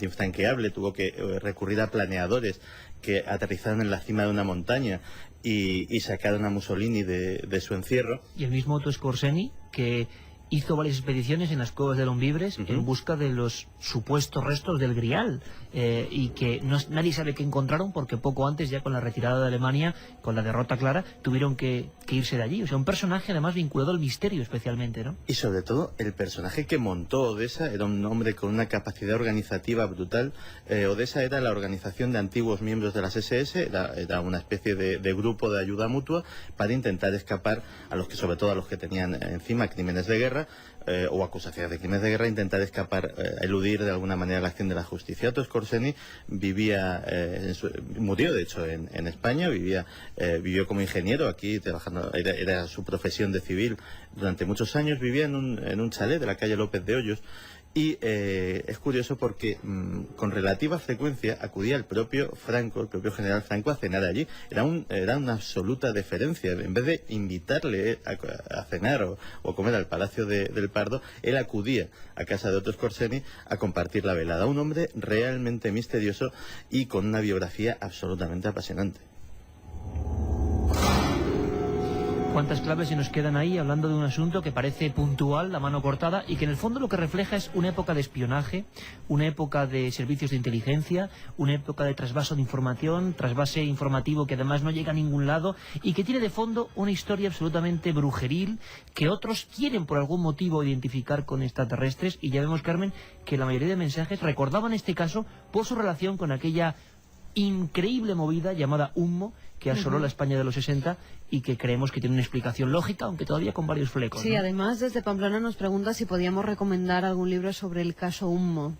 Speaker 4: infranqueable. Tuvo que recurrir a planeadores que aterrizaron en la cima de una montaña y sacaron a Mussolini de su encierro.
Speaker 2: Y el mismo Otto Skorzeny, que hizo varias expediciones en las cuevas de Lombibres en busca de los supuestos restos del Grial, y que nadie sabe qué encontraron, porque poco antes, ya con la retirada de Alemania, con la derrota clara, tuvieron que irse de allí. O sea, un personaje además vinculado al misterio especialmente, ¿no?
Speaker 4: Y sobre todo, el personaje que montó Odesa era un hombre con una capacidad organizativa brutal. Odesa era la organización de antiguos miembros de las SS, era una especie de grupo de ayuda mutua para intentar escapar sobre todo a los que tenían encima crímenes de guerra, o acusaciones de crímenes de guerra, intentar escapar, eludir de alguna manera la acción de la justicia. Otto Skorzeny murió de hecho en España, vivió como ingeniero aquí, trabajando, era su profesión de civil durante muchos años, vivía en un chalet de la calle López de Hoyos. Y es curioso porque con relativa frecuencia acudía el propio general Franco, a cenar allí. Era una absoluta deferencia. En vez de invitarle a cenar o comer al Palacio del Pardo, él acudía a casa de Otto Skorzeny a compartir la velada. Un hombre realmente misterioso y con una biografía absolutamente apasionante.
Speaker 2: Cuántas claves se nos quedan ahí hablando de un asunto que parece puntual, la mano cortada, y que en el fondo lo que refleja es una época de espionaje, una época de servicios de inteligencia, una época de trasvase de información, trasvase informativo que además no llega a ningún lado y que tiene de fondo una historia absolutamente brujeril que otros quieren por algún motivo identificar con extraterrestres. Y ya vemos, Carmen, que la mayoría de mensajes recordaban este caso por su relación con aquella increíble movida llamada Humo, que asoló la España de los 60 y que creemos que tiene una explicación lógica, aunque todavía con varios flecos,
Speaker 3: Sí,
Speaker 2: ¿no?
Speaker 3: Además, desde Pamplona nos pregunta si podíamos recomendar algún libro sobre el caso Humo.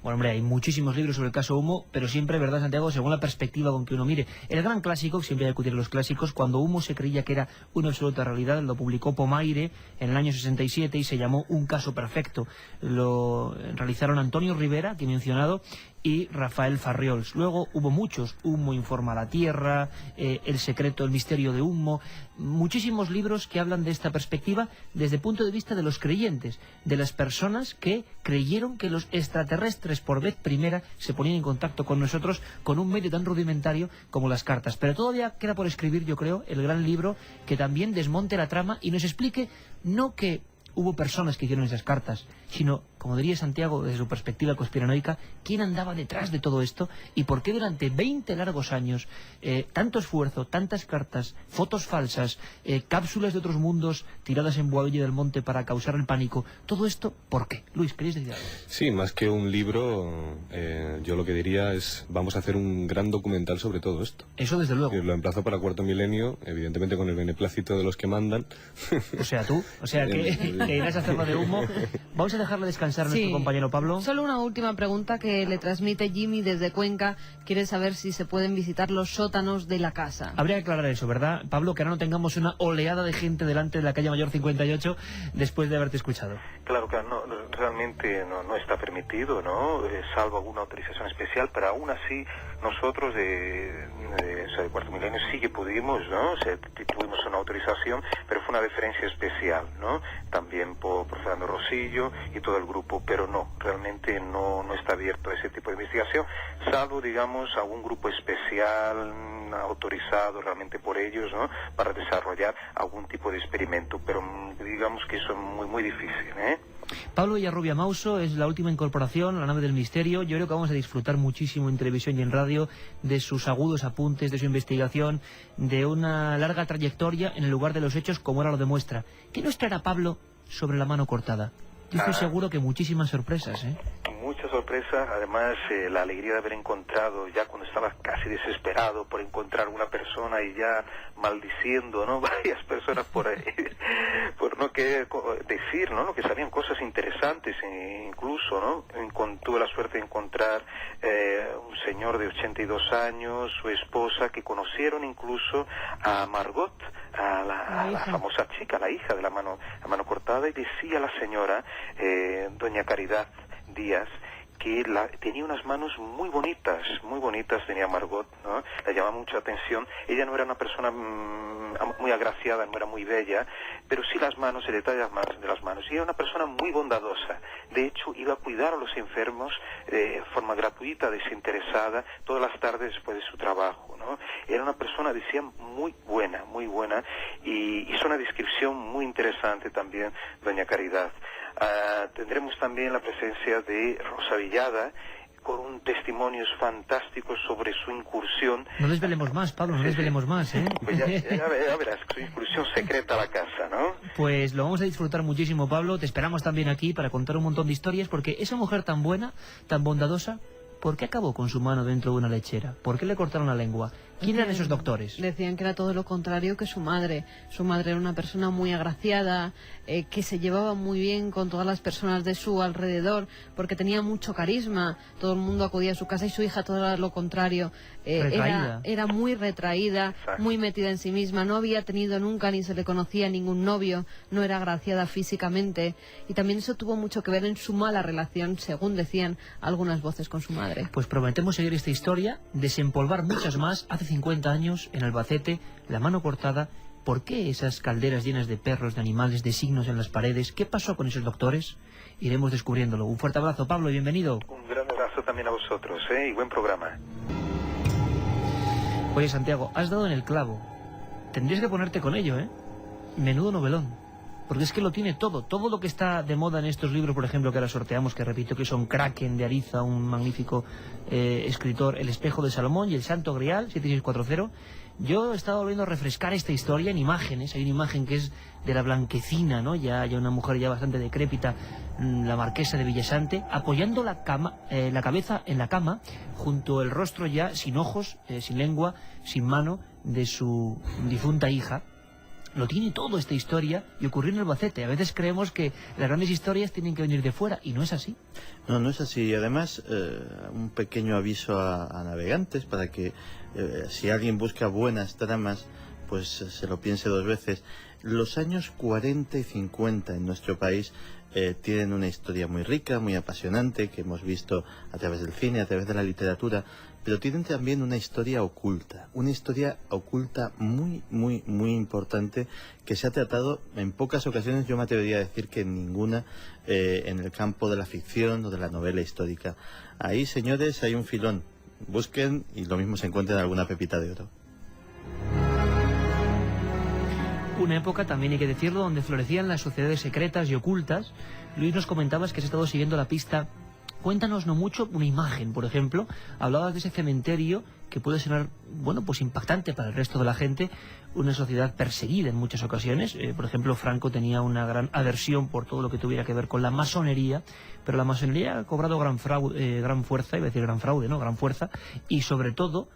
Speaker 2: Bueno, hombre, hay muchísimos libros sobre el caso Humo, pero siempre, ¿verdad, Santiago?, según la perspectiva con que uno mire. El gran clásico, siempre hay que acudir a los clásicos, cuando Humo se creía que era una absoluta realidad, lo publicó Pomaire en el año 67 y se llamó Un caso perfecto. Lo realizaron Antonio Rivera, que he mencionado, y Rafael Farriols. Luego hubo muchos, Humo informa a la Tierra, El secreto, el misterio de Humo, muchísimos libros que hablan de esta perspectiva desde el punto de vista de los creyentes, de las personas que creyeron que los extraterrestres por vez primera se ponían en contacto con nosotros con un medio tan rudimentario como las cartas. Pero todavía queda por escribir, yo creo, el gran libro que también desmonte la trama y nos explique no que hubo personas que hicieron esas cartas, sino, como diría Santiago desde su perspectiva conspiranoica, quién andaba detrás de todo esto y por qué durante 20 largos años, tanto esfuerzo, tantas cartas, fotos falsas, cápsulas de otros mundos tiradas en Boadilla del Monte para causar el pánico. Todo esto, ¿por qué? Luis, ¿queréis decir algo?
Speaker 5: Sí, más que un libro, yo lo que diría es, vamos a hacer un gran documental sobre todo esto.
Speaker 2: Eso desde luego.
Speaker 5: Y lo emplazo para Cuarto Milenio, evidentemente con el beneplácito de los que mandan.
Speaker 2: O sea, tú, o sea, que irás a hacerlo de Humo. Vamos a dejarle descansar a nuestro compañero Pablo.
Speaker 3: Solo una última pregunta que le transmite Jimmy desde Cuenca. Quiere saber si se pueden visitar los sótanos de la casa.
Speaker 2: Habría que aclarar eso, ¿verdad, Pablo? Que ahora no tengamos una oleada de gente delante de la calle Mayor 58 después de haberte escuchado.
Speaker 6: Claro, no, realmente no está permitido, ¿no? Salvo alguna autorización especial, pero aún así nosotros de Cuarto Milenio sí que pudimos, ¿no? Tuvimos una autorización, pero fue una deferencia especial, ¿no? También por Fernando Rosillo y todo el grupo, pero no, realmente no está abierto a ese tipo de investigación, salvo, digamos, a un grupo especial autorizado realmente por ellos, ¿no? Para desarrollar algún tipo de experimento, pero digamos que eso es muy difícil, ¿eh?
Speaker 2: Pablo Villarrubia Mauso es la última incorporación a la nave del misterio. Yo creo que vamos a disfrutar muchísimo en televisión y en radio de sus agudos apuntes, de su investigación, de una larga trayectoria en el lugar de los hechos, como ahora lo demuestra. ¿Qué nos traerá Pablo sobre la mano cortada? Yo estoy seguro que muchísimas sorpresas, ¿eh?
Speaker 6: Muchas sorpresas, además la alegría de haber encontrado, ya cuando estaba casi desesperado por encontrar una persona y ya maldiciendo, ¿no? Varias personas por no querer decir, ¿no? Que sabían cosas interesantes, incluso, ¿no? Tuve la suerte de encontrar un señor de 82 años, su esposa, que conocieron incluso a Margot, a la famosa chica, la hija de la mano cortada, y decía la señora, doña Caridad Díaz, que tenía unas manos muy bonitas tenía Margot, ¿no? Le llamaba mucha atención. Ella no era una persona muy agraciada, no era muy bella, pero sí las manos, el detalle de las manos. Y era una persona muy bondadosa. De hecho, iba a cuidar a los enfermos de forma gratuita, desinteresada, todas las tardes después de su trabajo, ¿no? Era una persona, decían, muy buena, y hizo una descripción muy interesante también, doña Caridad. Tendremos también la presencia de Rosa Villada, con un testimonios fantásticos sobre su incursión.
Speaker 2: No desvelemos más, Pablo, no desvelemos más, ¿eh?
Speaker 6: Pues ya verás, su incursión secreta a la casa, ¿no?
Speaker 2: Pues lo vamos a disfrutar muchísimo, Pablo. Te esperamos también aquí para contar un montón de historias, porque esa mujer tan buena, tan bondadosa, ¿por qué acabó con su mano dentro de una lechera? ¿Por qué le cortaron la lengua? ¿Quién eran esos doctores?
Speaker 3: Decían que era todo lo contrario que su madre. Su madre era una persona muy agraciada, que se llevaba muy bien con todas las personas de su alrededor, porque tenía mucho carisma. Todo el mundo acudía a su casa, y su hija todo lo contrario. Era muy retraída, muy metida en sí misma. No había tenido nunca, ni se le conocía ningún novio. No era agraciada físicamente. Y también eso tuvo mucho que ver en su mala relación, según decían algunas voces, con su madre.
Speaker 2: Pues prometemos seguir esta historia, desempolvar muchas más. Hace 50 años, en Albacete, la mano cortada. ¿Por qué esas calderas llenas de perros, de animales, de signos en las paredes? ¿Qué pasó con esos doctores? Iremos descubriéndolo. Un fuerte abrazo, Pablo, y bienvenido.
Speaker 6: Un gran abrazo también a vosotros, y buen programa.
Speaker 2: Oye, Santiago, has dado en el clavo. Tendrías que ponerte con ello, ¿eh? Menudo novelón. Porque es que lo tiene todo lo que está de moda en estos libros, por ejemplo, que ahora sorteamos, que repito que son Kraken de Ariza, un magnífico escritor, El espejo de Salomón y El Santo Grial, 7640. Yo he estado volviendo a refrescar esta historia en imágenes. Hay una imagen que es de la Blanquecina, ¿no? Ya una mujer ya bastante decrépita, la marquesa de Villasante, apoyando la cabeza en la cama, junto al rostro ya sin ojos, sin lengua, sin mano, de su difunta hija. lo tiene todo esta historia y ocurrió en Albacete. A veces creemos que las grandes historias tienen que venir de fuera y no es así.
Speaker 4: No, no es así. Y además, un pequeño aviso a navegantes para que si alguien busca buenas tramas, pues se lo piense dos veces. Los años 40 y 50 en nuestro país tienen una historia muy rica, muy apasionante, que hemos visto a través del cine, a través de la literatura, pero tienen también una historia oculta muy, muy, muy importante, que se ha tratado en pocas ocasiones, yo me atrevería a decir que en ninguna, en el campo de la ficción o de la novela histórica. Ahí, señores, hay un filón. Busquen y lo mismo se encuentran alguna pepita de oro.
Speaker 2: Una época, también hay que decirlo, donde florecían las sociedades secretas y ocultas. Luis, nos comentabas que has estado siguiendo la pista. Cuéntanos, no mucho, una imagen, por ejemplo. Hablabas de ese cementerio que puede sonar, bueno, pues impactante para el resto de la gente. Una sociedad perseguida en muchas ocasiones. Por ejemplo, Franco tenía una gran aversión por todo lo que tuviera que ver con la masonería, pero la masonería ha cobrado gran fuerza, iba a decir gran fraude, ¿no? Gran fuerza, y sobre todo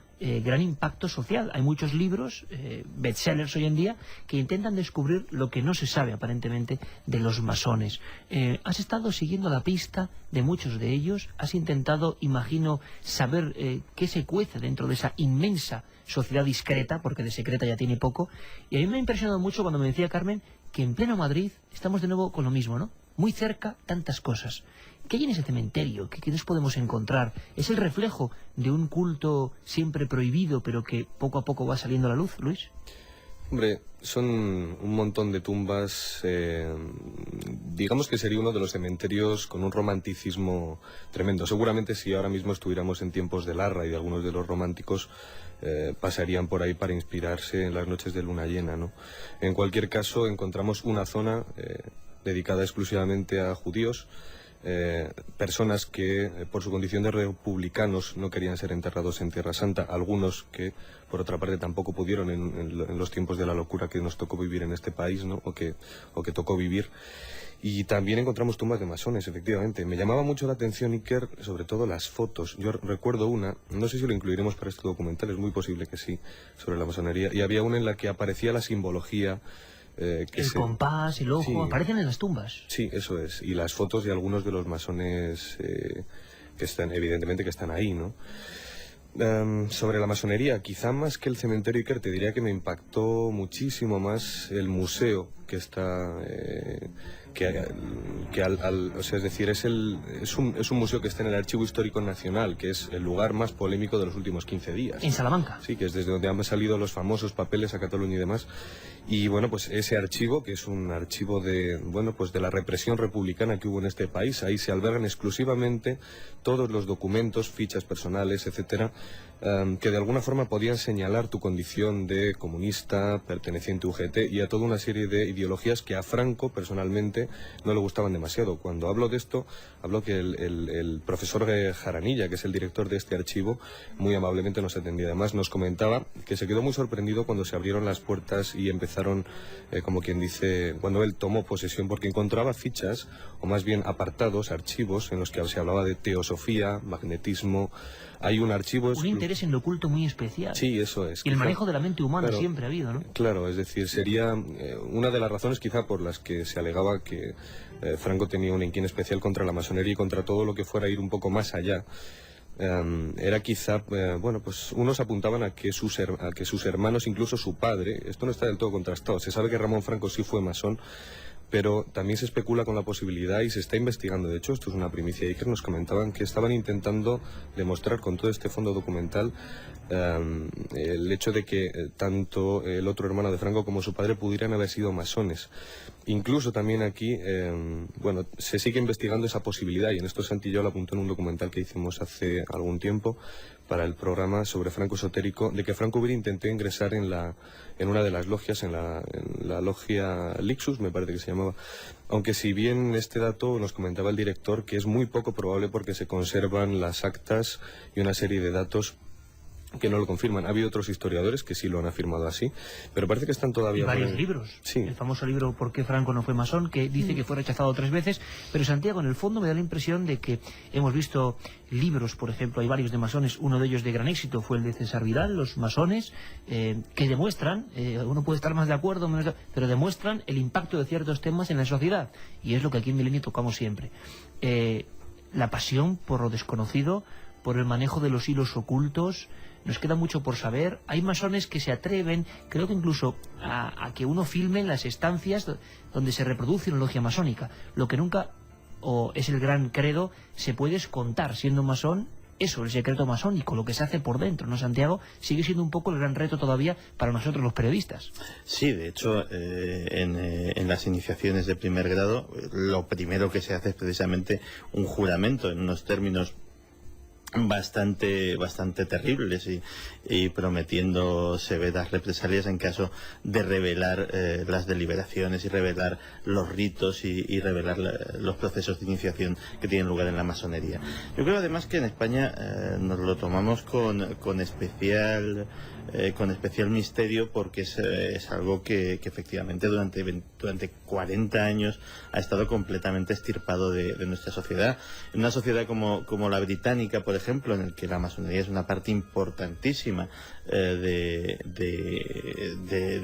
Speaker 2: gran impacto social. Hay muchos libros, bestsellers hoy en día, que intentan descubrir lo que no se sabe aparentemente de los masones. Has estado siguiendo la pista de muchos de ellos, has intentado, imagino, saber qué se cuece dentro de esa inmensa sociedad discreta, porque de secreta ya tiene poco, y a mí me ha impresionado mucho cuando me decía Carmen que en pleno Madrid estamos de nuevo con lo mismo, ¿no? Muy cerca, tantas cosas. ¿Qué hay en ese cementerio? ¿Qué nos podemos encontrar? ¿Es el reflejo de un culto siempre prohibido, pero que poco a poco va saliendo a la luz, Luis?
Speaker 5: Hombre, son un montón de tumbas. Digamos que sería uno de los cementerios con un romanticismo tremendo. Seguramente si ahora mismo estuviéramos en tiempos de Larra y de algunos de los románticos, pasarían por ahí para inspirarse en las noches de luna llena, ¿no? En cualquier caso, encontramos una zona dedicada exclusivamente a judíos, personas que por su condición de republicanos no querían ser enterrados en Tierra Santa, algunos que por otra parte tampoco pudieron en los tiempos de la locura que nos tocó vivir en este país, ¿no? o que tocó vivir. Y también encontramos tumbas de masones, efectivamente. Me llamaba mucho la atención, Iker, sobre todo las fotos. Yo recuerdo una, no sé si lo incluiremos para este documental, es muy posible que sí, sobre la masonería, y había una en la que aparecía la simbología.
Speaker 2: El compás, el ojo, sí, aparecen en las tumbas.
Speaker 5: Sí, eso es. Y las fotos de algunos de los masones que están, evidentemente, que están ahí, ¿no? Sobre la masonería, quizá más que el cementerio, Iker, te diría que me impactó muchísimo más el museo que está... o sea, es decir, es un museo que está en el Archivo Histórico Nacional, que es el lugar más polémico de los últimos 15 días.
Speaker 2: ¿En Salamanca?
Speaker 5: Sí, que es desde donde han salido los famosos papeles a Cataluña y demás. Y bueno, pues ese archivo, que es un archivo de, bueno, pues de la represión republicana que hubo en este país, ahí se albergan exclusivamente todos los documentos, fichas personales, etcétera, que de alguna forma podían señalar tu condición de comunista, perteneciente a UGT y a toda una serie de ideologías que a Franco personalmente no le gustaban demasiado. Cuando hablo de esto, hablo que el profesor Jaranilla, que es el director de este archivo, muy amablemente nos atendía. Además nos comentaba que se quedó muy sorprendido cuando se abrieron las puertas y empezaron, como quien dice, cuando él tomó posesión, porque encontraba fichas, o más bien apartados, archivos, en los que se hablaba de teosofía, magnetismo. Hay un archivo...
Speaker 2: Un interés en lo oculto muy especial.
Speaker 5: Sí, eso es.
Speaker 2: Y el manejo de la mente humana, claro, siempre ha habido, ¿no?
Speaker 5: Claro, es decir, sería una de las razones quizá por las que se alegaba que Franco tenía una inquina especial contra la masonería y contra todo lo que fuera a ir un poco más allá. Era quizá, bueno, pues unos apuntaban a que sus hermanos, incluso su padre, esto no está del todo contrastado, se sabe que Ramón Franco sí fue masón, pero también se especula con la posibilidad y se está investigando. De hecho, esto es una primicia, y que nos comentaban que estaban intentando demostrar con todo este fondo documental el hecho de que tanto el otro hermano de Franco como su padre pudieran haber sido masones. Incluso también aquí, bueno, se sigue investigando esa posibilidad, y en esto Santilló lo apuntó en un documental que hicimos hace algún tiempo para el programa sobre Franco esotérico, de que Franco hubiera intentado ingresar en una de las logias, en la logia Lixus, me parece que se llamaba, aunque si bien este dato nos comentaba el director que es muy poco probable porque se conservan las actas y una serie de datos que no lo confirman. Ha habido otros historiadores que sí lo han afirmado así, pero parece que están todavía...
Speaker 2: Y varios libros.
Speaker 5: Sí.
Speaker 2: El famoso libro ¿Por qué Franco no fue masón?, que dice que fue rechazado 3 veces, pero Santiago, en el fondo me da la impresión de que hemos visto libros, por ejemplo, hay varios de masones, uno de ellos de gran éxito fue el de César Vidal, Los masones, que demuestran, uno puede estar más de acuerdo, menos pero demuestran el impacto de ciertos temas en la sociedad, y es lo que aquí en Milenio tocamos siempre. La pasión por lo desconocido, por el manejo de los hilos ocultos. Nos queda mucho por saber. Hay masones que se atreven, creo que incluso a que uno filme en las estancias donde se reproduce una logia masónica. Lo que nunca, o es el gran credo, se puede contar siendo masón, eso, el secreto masónico, lo que se hace por dentro, ¿no, Santiago? Sigue siendo un poco el gran reto todavía para nosotros los periodistas.
Speaker 4: Sí, de hecho, en las iniciaciones de primer grado, lo primero que se hace es precisamente un juramento en unos términos bastante terribles y prometiendo severas represalias en caso de revelar las deliberaciones y revelar los ritos y revelar los procesos de iniciación que tienen lugar en la masonería. Yo creo además que en España nos lo tomamos con especial misterio, porque es algo que efectivamente durante 40 años ha estado completamente extirpado de nuestra sociedad. En una sociedad como la británica, por ejemplo, en el que la masonería es una parte importantísima de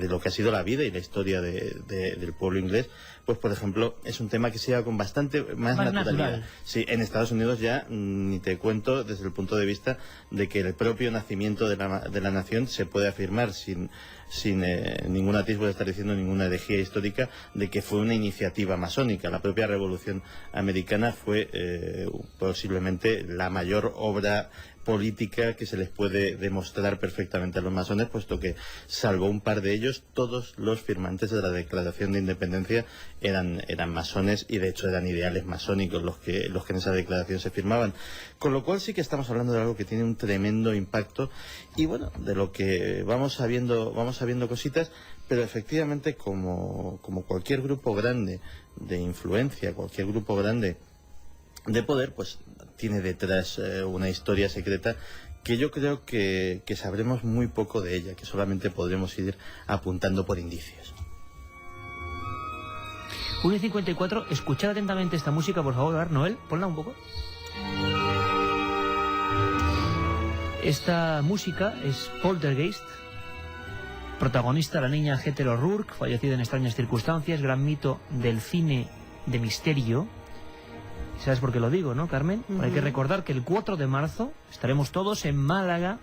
Speaker 4: lo que ha sido la vida y la historia del pueblo inglés, pues por ejemplo es un tema que se lleva con bastante más naturalidad.
Speaker 2: Natural.
Speaker 4: Sí, en Estados Unidos ya ni te cuento, desde el punto de vista de que el propio nacimiento de la nación se puede afirmar sin ningún atisbo de estar diciendo ninguna herejía histórica de que fue una iniciativa masónica. La propia Revolución Americana fue posiblemente la mayor obra política que se les puede demostrar perfectamente a los masones, puesto que, salvo un par de ellos, todos los firmantes de la Declaración de Independencia eran masones, y de hecho eran ideales masónicos los que en esa declaración se firmaban. Con lo cual sí que estamos hablando de algo que tiene un tremendo impacto, y bueno, de lo que vamos sabiendo cositas, pero efectivamente como cualquier grupo grande de influencia, cualquier grupo grande de poder, pues tiene detrás una historia secreta que yo creo que sabremos muy poco de ella, que solamente podremos ir apuntando por indicios.
Speaker 2: 1:54, escuchad atentamente esta música, por favor, Noel, ponla un poco. Esta música es Poltergeist, protagonista la niña Ethel O'Rourke, fallecida en extrañas circunstancias, gran mito del cine de misterio. ¿Sabes por qué lo digo, no, Carmen? Hay que recordar que el 4 de marzo estaremos todos en Málaga.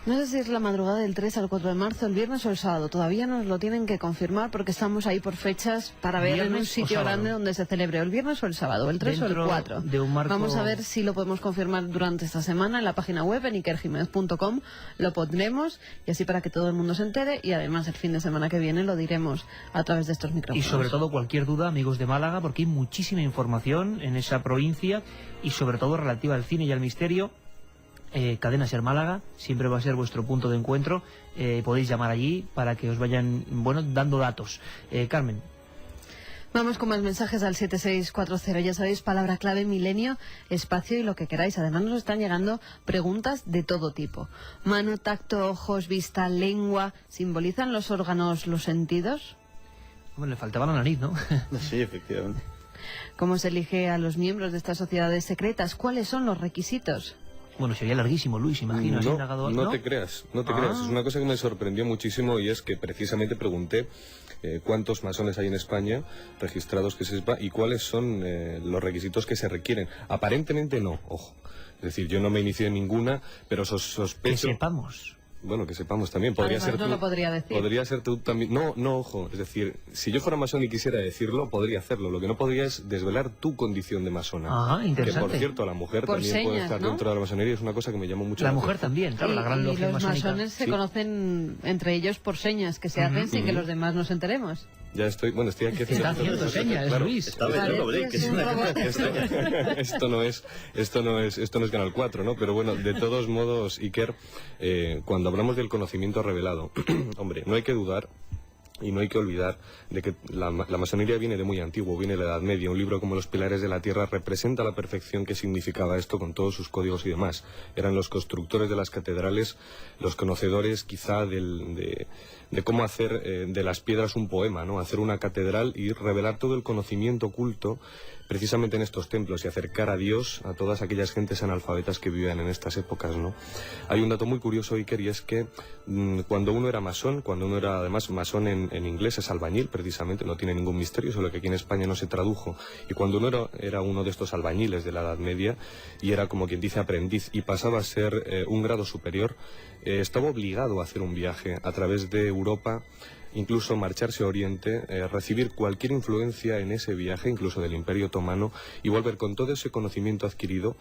Speaker 3: No sé si es la madrugada del 3 al 4 de marzo, el viernes o el sábado. Todavía nos lo tienen que confirmar porque estamos ahí por fechas para ver en un sitio grande donde se celebre el viernes o el sábado, el 3
Speaker 2: Dentro
Speaker 3: o el 4.
Speaker 2: de un marco...
Speaker 3: Vamos a ver si lo podemos confirmar durante esta semana en la página web, en ikerjimenez.com. Lo pondremos y así para que todo el mundo se entere, y además el fin de semana que viene lo diremos a través de estos micrófonos.
Speaker 2: Y sobre todo cualquier duda, amigos de Málaga, porque hay muchísima información en esa provincia y sobre todo relativa al cine y al misterio. Cadena Ser Málaga siempre va a ser vuestro punto de encuentro. Podéis llamar allí para que os vayan dando datos. Carmen.
Speaker 3: Vamos con más mensajes al 7640. Ya sabéis, palabra clave, milenio, espacio y lo que queráis. Además nos están llegando preguntas de todo tipo. Mano, tacto, ojos, vista, lengua. ¿Simbolizan los órganos los sentidos?
Speaker 2: Bueno, le faltaba la nariz, ¿no?
Speaker 4: Sí, efectivamente.
Speaker 3: ¿Cómo se elige a los miembros de estas sociedades secretas? ¿Cuáles son los requisitos?
Speaker 2: Bueno, sería larguísimo, Luis, imagino. así indagado,
Speaker 5: no te creas. Es una cosa que me sorprendió muchísimo, y es que precisamente pregunté cuántos masones hay en España registrados, que se sepa, y cuáles son los requisitos que se requieren. Aparentemente no, ojo. Es decir, yo no me inicié en ninguna, pero sospecho...
Speaker 2: Que sepamos.
Speaker 5: Bueno, que sepamos también. Podría
Speaker 3: Además,
Speaker 5: ser
Speaker 3: no
Speaker 5: tú,
Speaker 3: lo podría decir.
Speaker 5: Podría ser tú también. No, ojo. Es decir, si yo fuera masón y quisiera decirlo, podría hacerlo. Lo que no podría es desvelar tu condición de masona.
Speaker 2: Ah, interesante.
Speaker 5: Que, por cierto, la mujer
Speaker 3: Por
Speaker 5: también
Speaker 3: señas,
Speaker 5: puede estar
Speaker 3: ¿no?
Speaker 5: dentro de la masonería. Es una cosa que me llamó mucho
Speaker 2: La
Speaker 5: la
Speaker 2: mujer
Speaker 5: atención.
Speaker 2: también, claro, la gran
Speaker 3: Y
Speaker 2: logia
Speaker 3: los
Speaker 2: masónica.
Speaker 3: masones se
Speaker 5: Sí.
Speaker 3: conocen entre ellos por señas que se hacen sin que los demás nos enteremos.
Speaker 5: Ya estoy aquí
Speaker 2: Está haciendo señas,
Speaker 5: claro.
Speaker 2: Luis.
Speaker 4: Está bebiendo break, que es una cosa extraña.
Speaker 5: Esto no es Canal 4, ¿no? Pero bueno, de todos modos, Iker, cuando hablamos del conocimiento revelado, hombre, no hay que dudar Y no hay que olvidar de que la masonería viene de muy antiguo, viene de la Edad Media. Un libro como Los Pilares de la Tierra representa a la perfección qué significaba esto con todos sus códigos y demás. Eran los constructores de las catedrales, los conocedores quizá de cómo hacer de las piedras un poema, ¿no? Hacer una catedral y revelar todo el conocimiento oculto precisamente en estos templos y acercar a Dios a todas aquellas gentes analfabetas que vivían en estas épocas, ¿no? Hay un dato muy curioso, Iker, y es que cuando uno era masón, cuando uno era además masón en inglés es albañil, precisamente, no tiene ningún misterio, solo que aquí en España no se tradujo, y cuando uno era uno de estos albañiles de la Edad Media, y era como quien dice aprendiz, y pasaba a ser un grado superior, estaba obligado a hacer un viaje a través de Europa, incluso marcharse a Oriente, recibir cualquier influencia en ese viaje, incluso del Imperio Otomano, y volver con todo ese conocimiento adquirido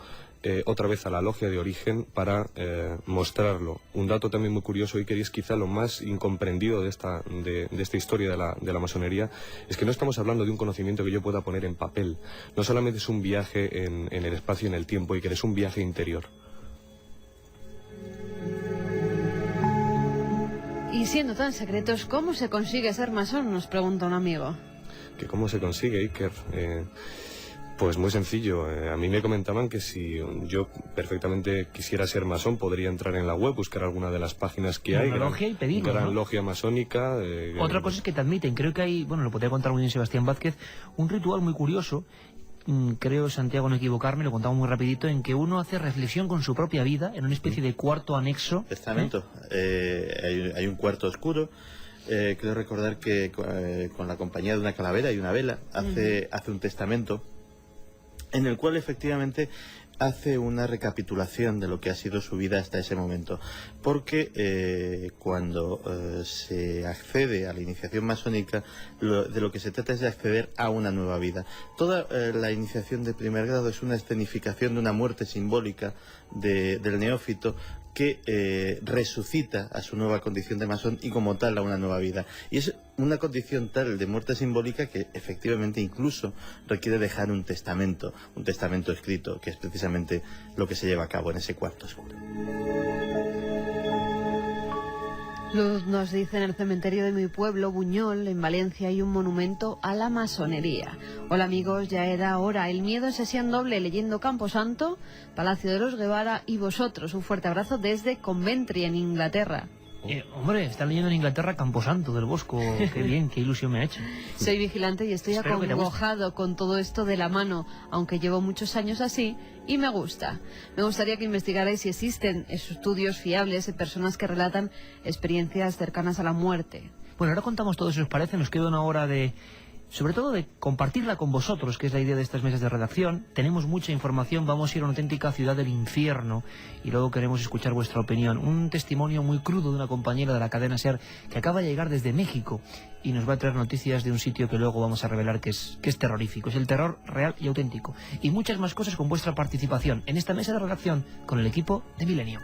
Speaker 5: otra vez a la logia de origen para mostrarlo. Un dato también muy curioso, y que es quizá lo más incomprendido de esta historia de la masonería, es que no estamos hablando de un conocimiento que yo pueda poner en papel. No solamente es un viaje en el espacio y en el tiempo, y que es un viaje interior.
Speaker 3: Y siendo tan secretos, ¿cómo se consigue ser masón?, nos pregunta un amigo.
Speaker 5: ¿Que cómo se consigue, Iker? Pues muy sencillo. A mí me comentaban que si yo perfectamente quisiera ser masón, podría entrar en la web, buscar alguna de las páginas que hay.
Speaker 2: Una logia y pedirlo,
Speaker 5: gran
Speaker 2: ¿no?
Speaker 5: logia masónica.
Speaker 2: Otra cosa es que te admiten, creo que hay, bueno, lo podría contar muy bien Sebastián Vázquez, un ritual muy curioso, creo, Santiago, no equivocarme, lo contamos muy rapidito, en que uno hace reflexión con su propia vida en una especie de cuarto anexo.
Speaker 4: Testamento. Hay un cuarto oscuro. Creo recordar que con la compañía de una calavera y una vela hace un testamento en el cual efectivamente hace una recapitulación de lo que ha sido su vida hasta ese momento, porque cuando se accede a la iniciación masónica, de lo que se trata es de acceder a una nueva vida. Toda la iniciación de primer grado es una escenificación de una muerte simbólica del neófito que resucita a su nueva condición de masón y como tal a una nueva vida. Y es una condición tal de muerte simbólica que efectivamente incluso requiere dejar un testamento escrito, que es precisamente lo que se lleva a cabo en ese cuarto oscuro.
Speaker 3: Luz nos dice: en el cementerio de mi pueblo, Buñol, en Valencia, hay un monumento a la masonería. Hola amigos, ya era hora. El miedo en sesión doble leyendo Camposanto, Palacio de los Guevara y vosotros. Un fuerte abrazo desde Coventry, en Inglaterra.
Speaker 2: Hombre, está leyendo en Inglaterra Camposanto del Bosco. Qué bien, qué ilusión me ha hecho.
Speaker 3: Soy vigilante y estoy
Speaker 2: Espero que te guste.
Speaker 3: acongojado con todo esto de la mano, aunque llevo muchos años así y me gusta. Me gustaría que investigarais si existen estudios fiables de personas que relatan experiencias cercanas a la muerte.
Speaker 2: Bueno, ahora contamos todo, si os parece, nos queda una hora sobre todo de compartirla con vosotros, que es la idea de estas mesas de redacción. Tenemos mucha información, vamos a ir a una auténtica ciudad del infierno y luego queremos escuchar vuestra opinión. Un testimonio muy crudo de una compañera de la cadena SER que acaba de llegar desde México y nos va a traer noticias de un sitio que luego vamos a revelar que es terrorífico. Es el terror real y auténtico. Y muchas más cosas con vuestra participación en esta mesa de redacción con el equipo de Milenio.